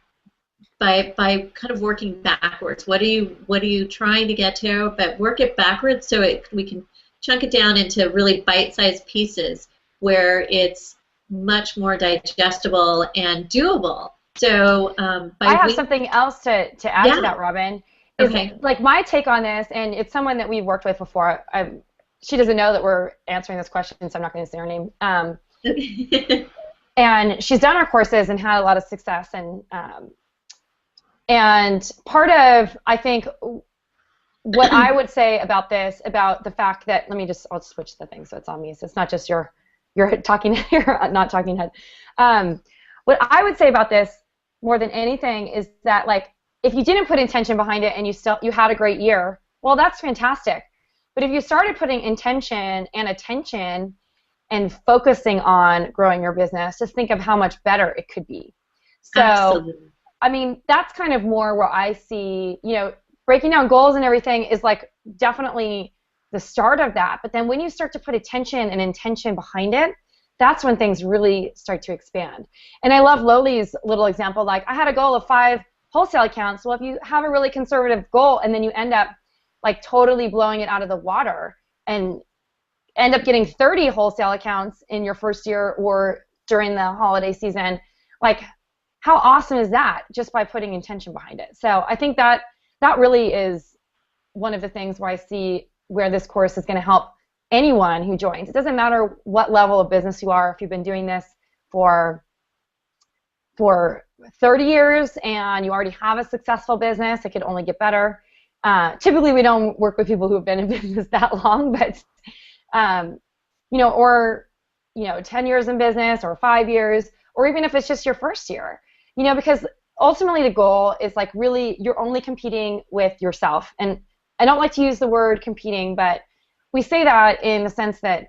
S2: kind of working backwards, what are you trying to get to? But work it backwards so we can chunk it down into really bite-sized pieces where it's much more digestible and doable. So
S1: I have something else to add to that, Robin. Is like my take on this, and it's someone that we've worked with before. She doesn't know that we're answering this question, so I'm not going to say her name. And she's done our courses and had a lot of success, and part of, I think, what I would say about this, about the fact that, I'll switch the thing so it's on me, so it's not just your talking, you're not talking head. What I would say about this more than anything is that, like, if you didn't put intention behind it and you had a great year, well, that's fantastic. But if you started putting intention and attention and focusing on growing your business, just think of how much better it could be. So, absolutely. I mean, that's kind of more where I see, breaking down goals and everything is like definitely the start of that. But then when you start to put attention and intention behind it, that's when things really start to expand. And I love Loli's little example, like, I had a goal of 5 wholesale accounts. Well, if you have a really conservative goal and then you end up like totally blowing it out of the water and end up getting 30 wholesale accounts in your first year or during the holiday season, like, how awesome is that, just by putting intention behind it? So I think that really is one of the things where I see where this course is going to help anyone who joins. It doesn't matter what level of business you are. If you've been doing this for 30 years and you already have a successful business, it could only get better. Typically, we don't work with people who have been in business that long, but 10 years in business or 5 years, or even if it's just your first year, because ultimately the goal is like really you're only competing with yourself. And I don't like to use the word competing, but we say that in the sense that,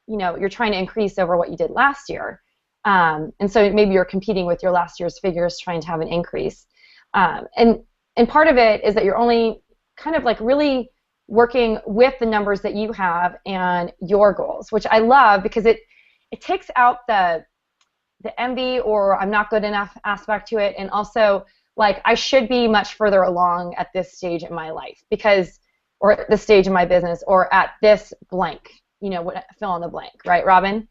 S1: you're trying to increase over what you did last year. And so maybe you're competing with your last year's figures trying to have an increase. And part of it is that you're only kind of like really working with the numbers that you have and your goals, which I love because it takes out the envy or I'm not good enough aspect to it, and also like I should be much further along at this stage in my life or at this stage in my business, or at this blank, fill in the blank, right, Robin?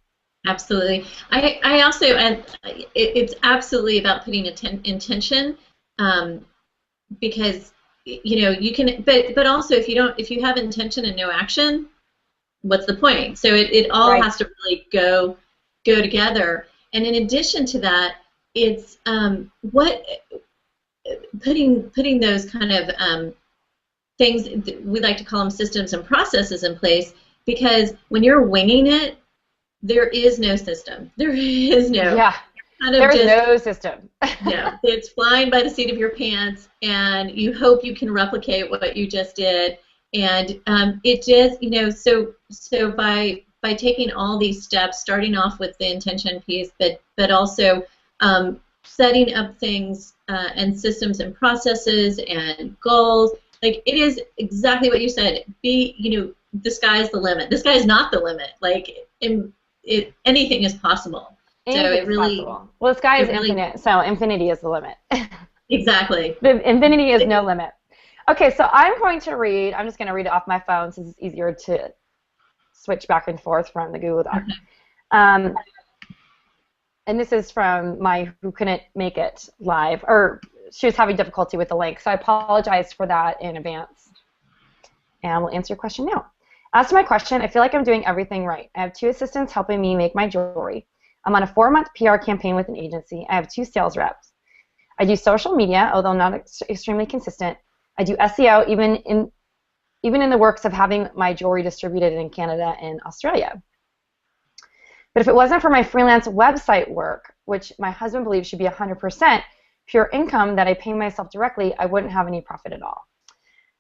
S2: Absolutely. I also, and it's absolutely about putting intention, because you can, but also if you have intention and no action, what's the point? So it all
S1: Right.
S2: has to really go together. And in addition to that, it's putting those kind of things, we like to call them systems and processes in place, because when you're winging it, there is no system. There is no.
S1: Yeah. There's no system.
S2: Yeah, it's flying by the seat of your pants, and you hope you can replicate what you just did. And it just, so by taking all these steps, starting off with the intention piece, but also setting up things and systems and processes and goals. Like, it is exactly what you said. The sky's the limit. The sky is not the limit. Like, anything is possible. So it really
S1: possible. Well, the sky is infinite, so infinity is the limit.
S2: Exactly.
S1: The infinity is no limit. Okay, so I'm just going to read it off my phone since it's easier to switch back and forth from the Google Doc.
S2: Okay.
S1: And this is from my who couldn't make it live, or she was having difficulty with the link, so I apologize for that in advance. And we'll answer your question now. As to my question, I feel like I'm doing everything right. I have 2 assistants helping me make my jewelry. I'm on a 4-month PR campaign with an agency. I have 2 sales reps. I do social media, although not extremely consistent. I do SEO, even in the works of having my jewelry distributed in Canada and Australia. But if it wasn't for my freelance website work, which my husband believes should be 100% pure income that I pay myself directly, I wouldn't have any profit at all.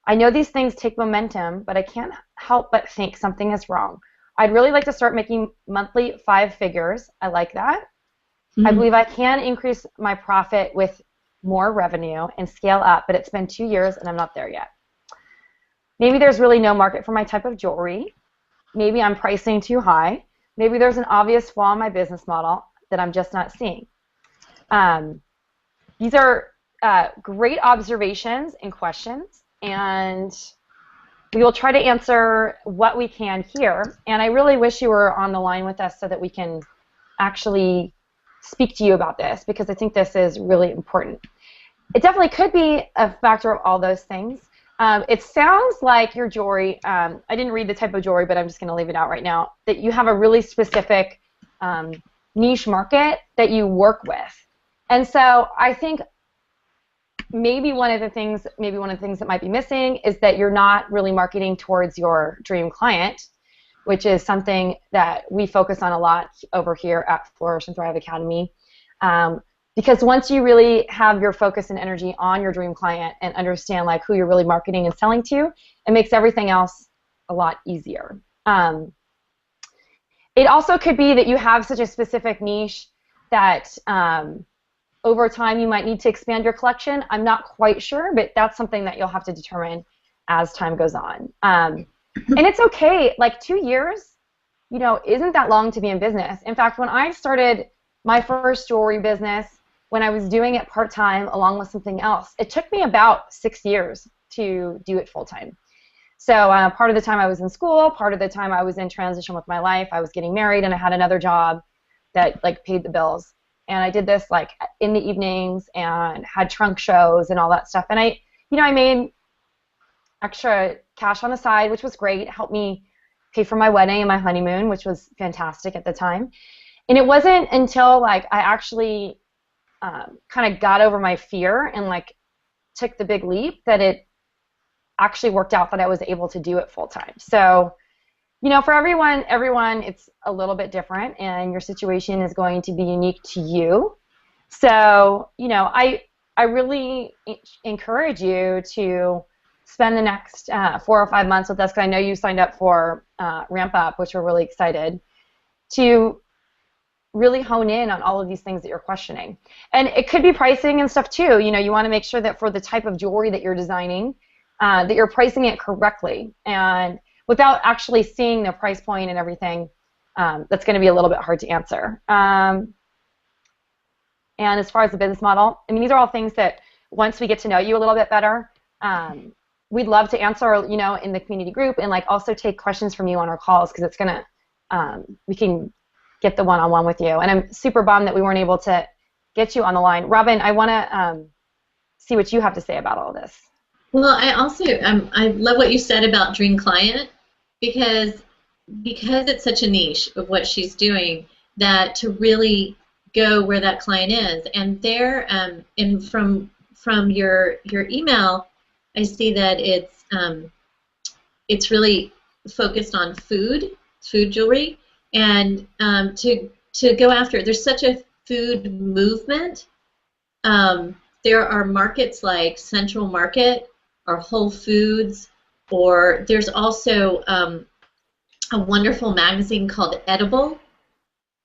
S1: I know these things take momentum, but I can't help but think something is wrong. I'd really like to start making monthly 5 figures. I like that. Mm-hmm. I believe I can increase my profit with more revenue and scale up, but it's been 2 years and I'm not there yet. Maybe there's really no market for my type of jewelry. Maybe I'm pricing too high. Maybe there's an obvious flaw in my business model that I'm just not seeing. These are great observations and questions, and we will try to answer what we can here. And I really wish you were on the line with us so that we can actually speak to you about this, because I think this is really important. It definitely could be a factor of all those things. It sounds like your jewelry, I didn't read the type of jewelry, but I'm just going to leave it out right now, that you have a really specific niche market that you work with. And so I think maybe one of the things that might be missing is that you're not really marketing towards your dream client, which is something that we focus on a lot over here at Flourish and Thrive Academy. Because once you really have your focus and energy on your dream client and understand like who you're really marketing and selling to, it makes everything else a lot easier. It also could be that you have such a specific niche that over time you might need to expand your collection. I'm not quite sure, but that's something that you'll have to determine as time goes on. And it's okay, like 2 years, isn't that long to be in business. In fact, when I started my first jewelry business, when I was doing it part-time along with something else, it took me about 6 years to do it full-time. So part of the time I was in school, part of the time I was in transition with my life, I was getting married, and I had another job that like paid the bills. And I did this like in the evenings and had trunk shows and all that stuff. And I made extra cash on the side, which was great. It helped me pay for my wedding and my honeymoon, which was fantastic at the time. And it wasn't until like I actually kind of got over my fear and like took the big leap that it actually worked out that I was able to do it full time. So, for everyone, it's a little bit different, and your situation is going to be unique to you. So, I really encourage you to spend the next 4 or 5 months with us, because I know you signed up for Ramp Up, which we're really excited. to really hone in on all of these things that you're questioning. And it could be pricing and stuff too. You know, you want to make sure that for the type of jewelry that you're designing, that you're pricing it correctly, and without actually seeing the price point and everything, that's going to be a little bit hard to answer. And as far as the business model, I mean, these are all things that once we get to know you a little bit better, we'd love to answer, you know, in the community group, and like also take questions from you on our calls, because it's gonna, we can get the one-on-one with you. And I'm super bummed that we weren't able to get you on the line. Robin, I want to see what you have to say about all this.
S2: Well, I also I love what you said about Dream Client, because it's such a niche of what she's doing, that to really go where that client is. And there, and from your email, I see that it's really focused on food jewelry, and to go after. There's such a food movement. There are markets like Central Market or Whole Foods, or there's also a wonderful magazine called Edible.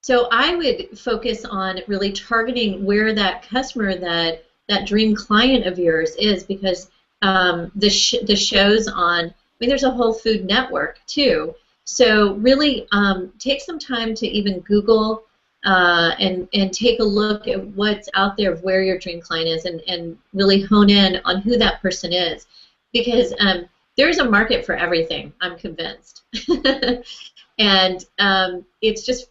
S2: So I would focus on really targeting where that customer, that dream client of yours is, because the shows on, I mean, there's a whole food network too. So really take some time to even Google and take a look at what's out there of where your dream client is, and really hone in on who that person is, because there's a market for everything, I'm convinced. And it's just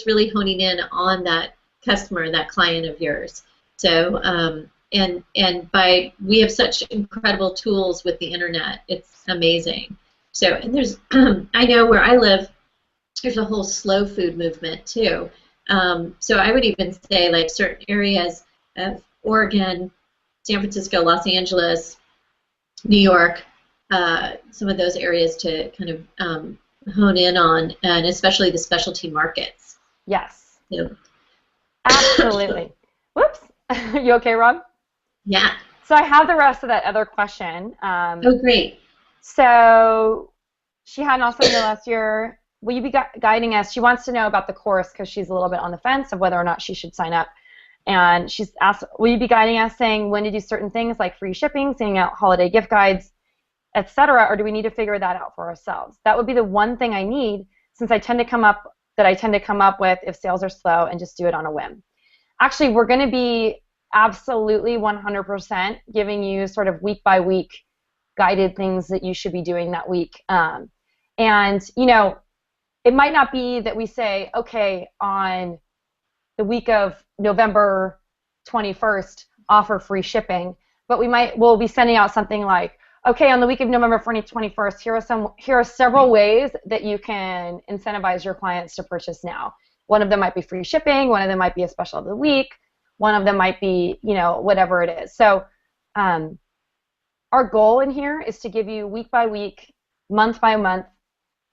S2: really honing in on that customer, that client of yours. So and we have such incredible tools with the internet. It's amazing. So, and there's I know where I live, there's a whole slow food movement too. So I would even say like certain areas of Oregon, San Francisco, Los Angeles, New York, some of those areas to kind of hone in on, and especially the specialty markets.
S1: Yes.
S2: Yeah.
S1: Absolutely. Whoops. You okay, Rob?
S2: Yeah.
S1: So I have the rest of that other question.
S2: Oh, great.
S1: So she had an awesome year last year. Will you be guiding us? She wants to know about the course because she's a little bit on the fence of whether or not she should sign up. And she's asked, will you be guiding us, saying when to do certain things like free shipping, sending out holiday gift guides, etc., or do we need to figure that out for ourselves? That would be the one thing I need, since I tend to come up with if sales are slow, and just do it on a whim. Actually, we're going to be absolutely 100% giving you sort of week by week guided things that you should be doing that week. And, you know, it might not be that we say, okay, on the week of November 21st, offer free shipping, but we'll be sending out something like, okay, on the week of November 21st, here are several ways that you can incentivize your clients to purchase now. One of them might be free shipping, one of them might be a special of the week, one of them might be, you know, whatever it is. So our goal in here is to give you week by week, month by month,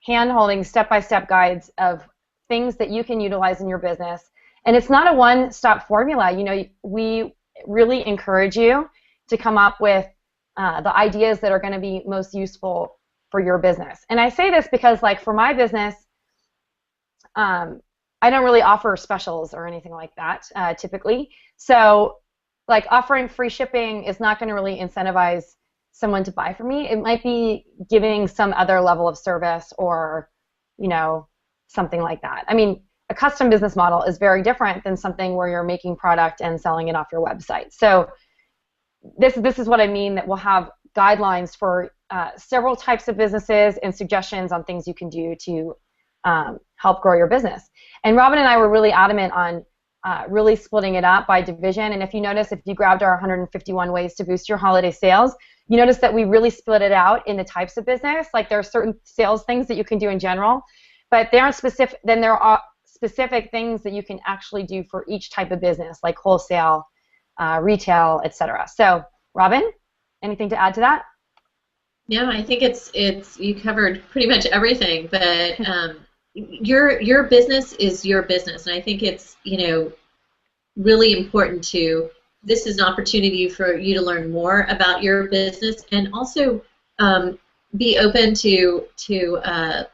S1: hand-holding, step-by-step guides of things that you can utilize in your business. And it's not a one-stop formula. You know, we really encourage you to come up with the ideas that are going to be most useful for your business. And I say this because, like, for my business, I don't really offer specials or anything like that typically. So, like, offering free shipping is not going to really incentivize someone to buy from me. It might be giving some other level of service, or, you know, something like that. I mean, a custom business model is very different than something where you're making product and selling it off your website. So this is what I mean, that we'll have guidelines for several types of businesses and suggestions on things you can do to help grow your business. And Robin and I were really adamant on really splitting it up by division. And if you notice, if you grabbed our 151 ways to boost your holiday sales, you notice that we really split it out in the types of business. Like, there are certain sales things that you can do in general, but there are specific things that you can actually do for each type of business, like wholesale, retail, etc. So, Robin, anything to add to that?
S2: No, I think it's you covered pretty much everything, but your business is your business, and I think it's, you know, really important to. This is an opportunity for you to learn more about your business, and also be open to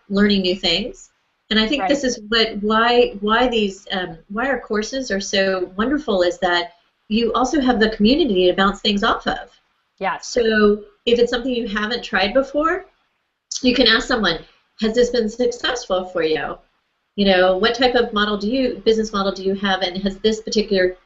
S2: learning new things. And I think
S1: Right.
S2: this is why our courses are so wonderful, is that you also have the community to bounce things off of.
S1: Yes.
S2: So if it's something you haven't tried before, you can ask someone, has this been successful for you? You know, what type of business model do you have, and has this particular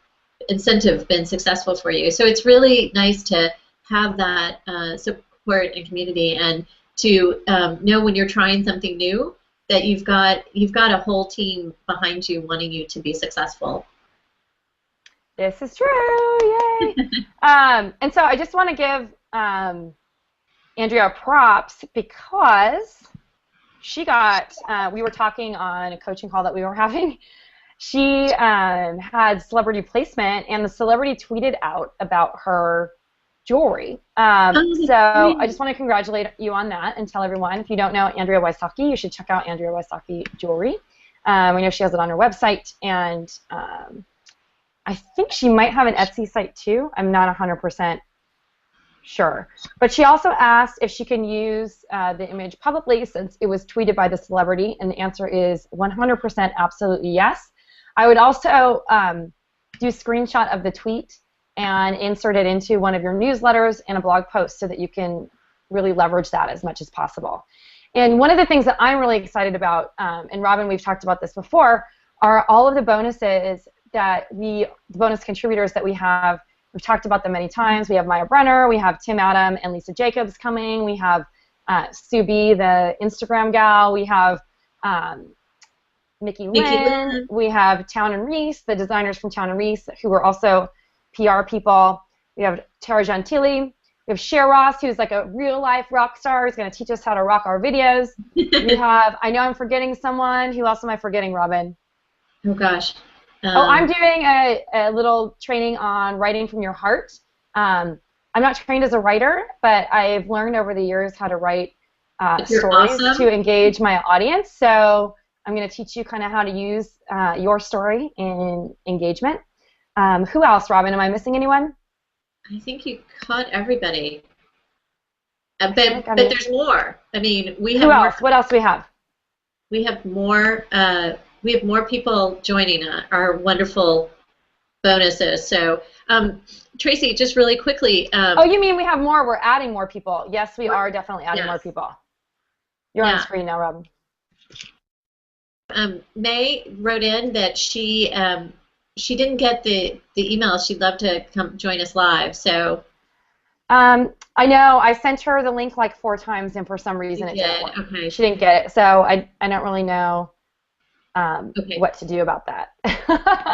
S2: incentive been successful for you? So it's really nice to have that support and community, and to know when you're trying something new that you've got a whole team behind you wanting you to be successful.
S1: This is true. Yay. And so I just want to give Andrea props, because she got, we were talking on a coaching call that we were having. She had celebrity placement, and the celebrity tweeted out about her jewelry. So I just want to congratulate you on that and tell everyone, if you don't know Andrea Wysocki, you should check out Andrea Wysocki Jewelry. We know she has it on her website, and I think she might have an Etsy site too. I'm not 100% sure. But she also asked if she can use the image publicly since it was tweeted by the celebrity, and the answer is 100% absolutely yes. I would also do a screenshot of the tweet and insert it into one of your newsletters and a blog post so that you can really leverage that as much as possible. And one of the things that I'm really excited about, and Robin, we've talked about this before, are all of the bonuses that the bonus contributors that we have. We've talked about them many times. We have Maya Brenner, we have Tim Adam and Lisa Jacobs coming, we have Sue B, the Instagram gal, we have Mickey Lynn, we have Town and Reese, the designers from Town and Reese, who are also PR people. We have Tara Gentili. We have Cher Ross, who's like a real-life rock star, who's going to teach us how to rock our videos. We have, I know I'm forgetting someone. Who else am I forgetting, Robin?
S2: Oh, gosh.
S1: I'm doing a little training on writing from your heart. I'm not trained as a writer, but I've learned over the years how to write stories to engage my audience. So I'm going to teach you kind of how to use your story in engagement. Who else, Robin? Am I missing anyone?
S2: I think you caught everybody. But there's more. I mean, we have
S1: Who
S2: more.
S1: else? What else do we have?
S2: We have more. We have more people joining our wonderful bonuses. So, Tracy, just really quickly.
S1: Oh, you mean we have more? We're adding more people. Yes, we are definitely adding more people. You're on the screen now, Robin.
S2: May wrote in that she didn't get the email. She'd love to come join us live. So.
S1: I know. I sent her the link like 4 times, and for some reason it didn't work.
S2: Okay.
S1: She didn't get it, so I don't really know what to do about that.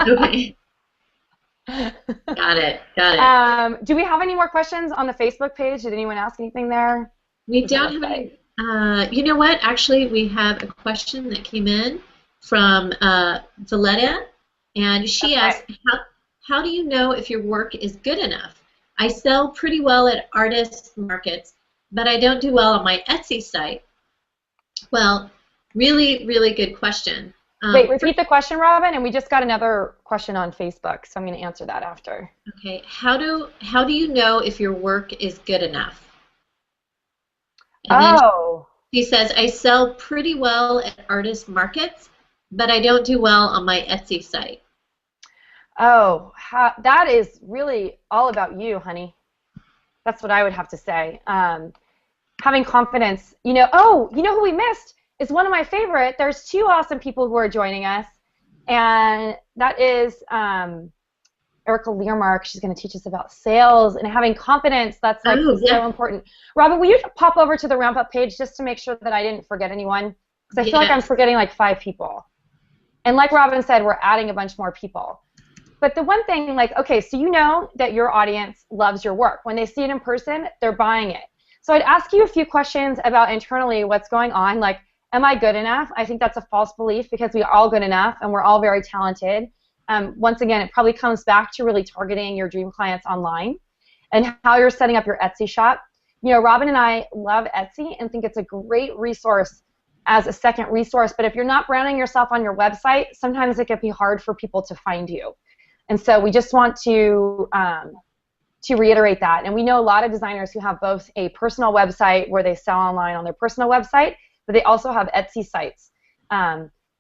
S2: Okay. Got it.
S1: Do we have any more questions on the Facebook page? Did anyone ask anything there?
S2: We don't have any. You know what? Actually, we have a question that came in from Valletta, and she asked, how do you know if your work is good enough? I sell pretty well at artist markets, but I don't do well on my Etsy site. Well, really, really good question.
S1: Wait, repeat the question, Robin, and we just got another question on Facebook, so I'm going to answer that after.
S2: Okay. How do you know if your work is good enough? And she says, I sell pretty well at artist markets, but I don't do well on my Etsy site.
S1: Oh, that is really all about you, honey. That's what I would have to say. Having confidence, you know who we missed is one of my favorite. There's 2 awesome people who are joining us, and that is Erica Learmark. She's going to teach us about sales and having confidence. That's like so important. Robin, will you pop over to the Ramp Up page just to make sure that I didn't forget anyone? Because I feel like I'm forgetting like 5 people. And like Robin said, we're adding a bunch more people. But the one thing, like, okay, so you know that your audience loves your work. When they see it in person, they're buying it. So I'd ask you a few questions about internally what's going on, like, am I good enough? I think that's a false belief because we are all good enough and we're all very talented. Once again, it probably comes back to really targeting your dream clients online and how you're setting up your Etsy shop. You know, Robin and I love Etsy and think it's a great resource as a second resource, but if you're not branding yourself on your website, sometimes it can be hard for people to find you. And so we just want to reiterate that. And we know a lot of designers who have both a personal website where they sell online on their personal website, but they also have Etsy sites.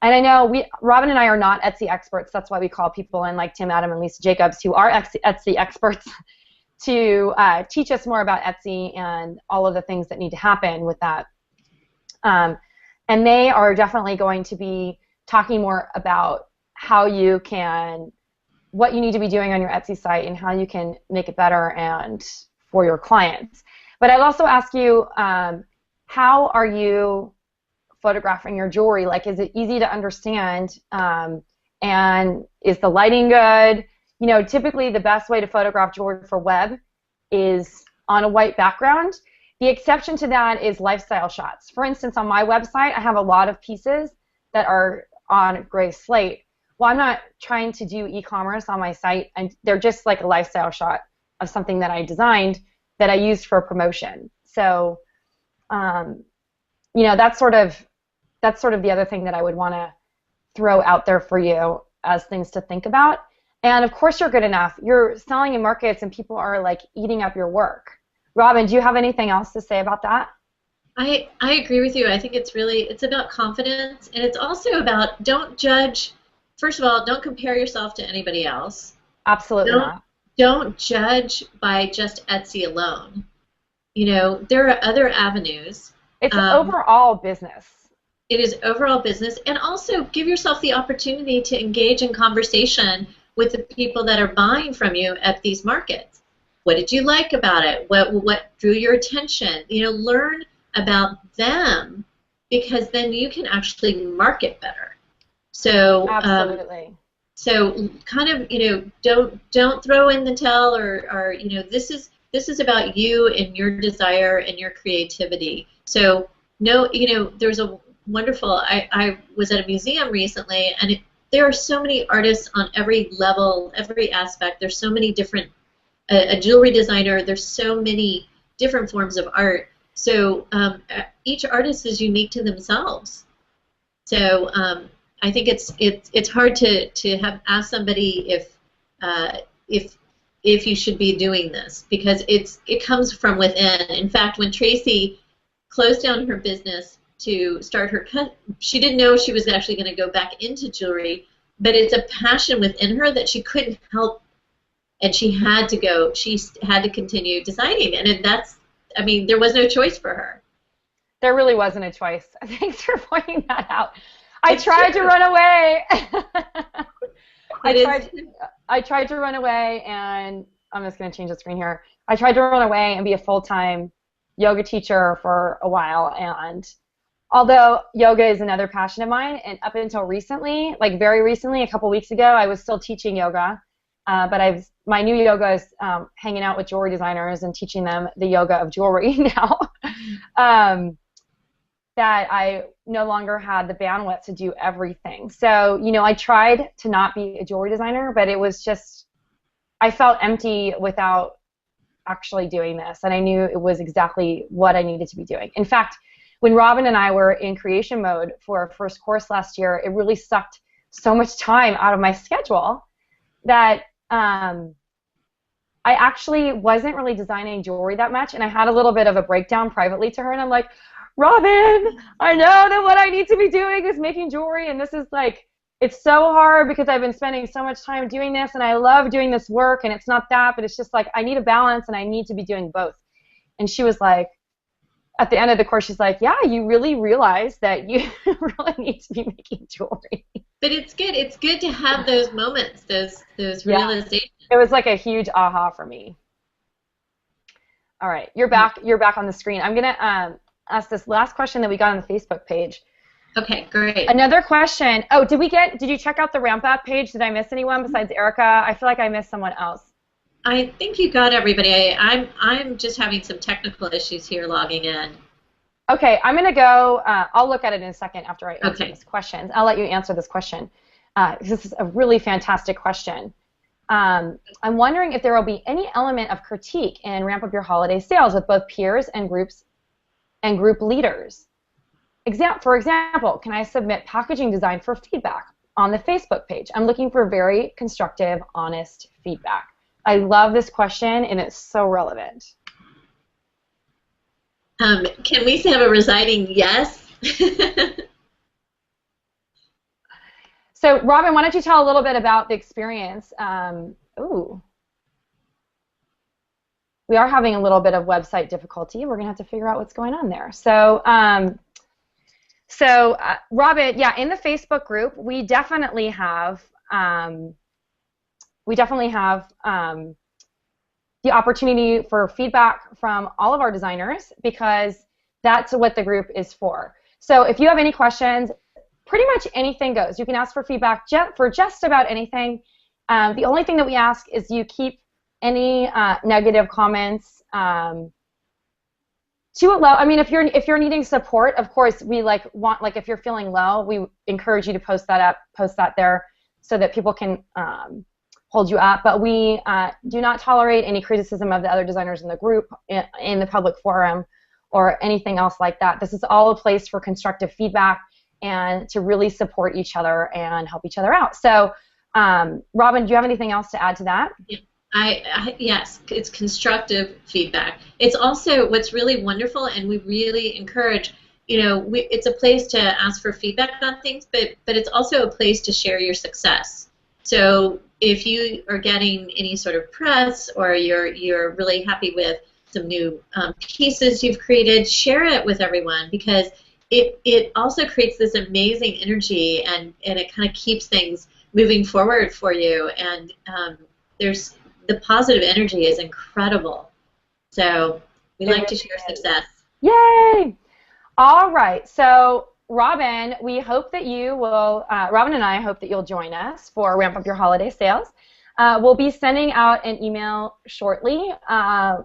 S1: And I know Robin and I are not Etsy experts. That's why we call people in like Tim Adam and Lisa Jacobs, who are Etsy experts, to teach us more about Etsy and all of the things that need to happen with that. And they are definitely going to be talking more about how you can, what you need to be doing on your Etsy site and how you can make it better and for your clients. But I'd also ask you, how are you photographing your jewelry? Like, is it easy to understand? And is the lighting good? You know, typically the best way to photograph jewelry for web is on a white background. The exception to that is lifestyle shots. For instance, on my website, I have a lot of pieces that are on gray slate. Well, I'm not trying to do e-commerce on my site, and they're just like a lifestyle shot of something that I designed that I used for promotion. So, you know, that's sort of the other thing that I would want to throw out there for you as things to think about. And of course, you're good enough. You're selling in markets, and people are like eating up your work. Robin, do you have anything else to say about that?
S2: I agree with you. I think it's about confidence, and it's also about don't judge. First of all, don't compare yourself to anybody else.
S1: Absolutely not.
S2: Don't judge by just Etsy alone. You know, there are other avenues.
S1: It's overall business.
S2: It is overall business, and also give yourself the opportunity to engage in conversation with the people that are buying from you at these markets. What did you like about it? What drew your attention? You know, learn about them, because then you can actually market better. So
S1: absolutely.
S2: So kind of, you know, don't throw in the towel, or you know, this is about you and your desire and your creativity. So no, you know, there's a wonderful. I was at a museum recently, and there are so many artists on every level, every aspect. There's so many different. A jewelry designer. There's so many different forms of art. So each artist is unique to themselves. So I think it's hard to have ask somebody if you should be doing this, because it comes from within. In fact, when Tracy closed down her business to start her cut, she didn't know she was actually going to go back into jewelry, but it's a passion within her that she couldn't help, and she had to go. She had to continue designing, and that's. I mean, there was no choice for her.
S1: There really wasn't a choice. Thanks for pointing that out. I tried to run away. I tried to run away, and I'm just going to change the screen here. I tried to run away and be a full-time yoga teacher for a while, and although yoga is another passion of mine, and up until recently, like very recently, a couple weeks ago, I was still teaching yoga, but my new yoga is hanging out with jewelry designers and teaching them the yoga of jewelry now. That I no longer had the bandwidth to do everything. So, you know, I tried to not be a jewelry designer, but it was just, I felt empty without actually doing this, and I knew it was exactly what I needed to be doing. In fact, when Robin and I were in creation mode for our first course last year, it really sucked so much time out of my schedule that I actually wasn't really designing jewelry that much, and I had a little bit of a breakdown privately to her, and I'm like, Robin, I know that what I need to be doing is making jewelry, and this is like, it's so hard because I've been spending so much time doing this, and I love doing this work, and it's not that, but it's just like I need a balance, and I need to be doing both. And she was like, at the end of the course, she's like, yeah, you really realize that you really need to be making jewelry.
S2: But it's good. It's good to have those moments, those realizations.
S1: It was like a huge aha for me. All right, you're back on the screen. I'm gonna ask this last question that we got on the Facebook page.
S2: Okay, great.
S1: Another question. Oh, did you check out the ramp up page? Did I miss anyone besides Erica? I feel like I missed someone else.
S2: I think you got everybody. I'm just having some technical issues here logging in.
S1: Okay, I'm gonna go. I'll look at it in a second after I answer this question. I'll let you answer this question. This is a really fantastic question. I'm wondering if there will be any element of critique in Ramp Up Your Holiday Sales with both peers and groups and group leaders. For example, can I submit packaging design for feedback on the Facebook page? I'm looking for very constructive, honest feedback. I love this question, and it's so relevant.
S2: Can we have a residing yes?
S1: So, Robin, why don't you tell a little bit about the experience? Ooh, we are having a little bit of website difficulty. We're going to have to figure out what's going on there. So, Robin, yeah, in the Facebook group, we definitely have the opportunity for feedback from all of our designers, because that's what the group is for. So if you have any questions, pretty much anything goes. You can ask for feedback for just about anything. The only thing that we ask is you keep any negative comments to a low. I mean, if you're needing support, of course, we want, if you're feeling low, we encourage you to post that there so that people can hold you up. But we do not tolerate any criticism of the other designers in the group, in the public forum, or anything else like that. This is all a place for constructive feedback and to really support each other and help each other out. So, Robin, do you have anything else to add to that?
S2: Yes, it's constructive feedback. It's also what's really wonderful, and we really encourage, it's a place to ask for feedback on things, but it's also a place to share your success. So if you are getting any sort of press, or you're really happy with some new pieces you've created, share it with everyone, because it also creates this amazing energy, and it kind of keeps things moving forward for you. And the positive energy is incredible. So we like to share success.
S1: Yay! All right. So, Robin, we hope that you will, Robin and I hope that you'll join us for Ramp Up Your Holiday Sales. We'll be sending out an email shortly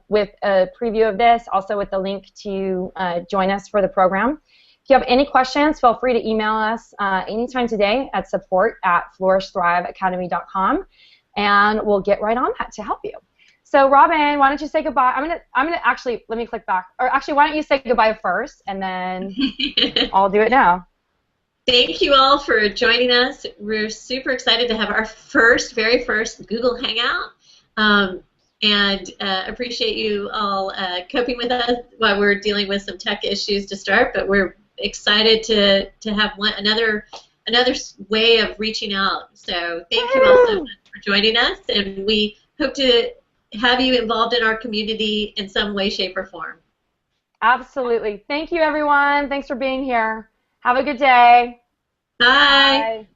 S1: with a preview of this, also with the link to join us for the program. If you have any questions, feel free to email us anytime today at support@flourishthriveacademy.com, and we'll get right on that to help you. So, Robin, why don't you say goodbye? I'm gonna actually, let me click back. Or actually, why don't you say goodbye first, and then I'll do it now.
S2: Thank you all for joining us. We're super excited to have our very first Google Hangout, and appreciate you all coping with us while we're dealing with some tech issues to start. But we're excited to have another way of reaching out. So thank you all so much for joining us, and we hope to have you involved in our community in some way, shape, or form.
S1: Absolutely. Thank you, everyone. Thanks for being here. Have a good day.
S2: Bye.
S1: Bye.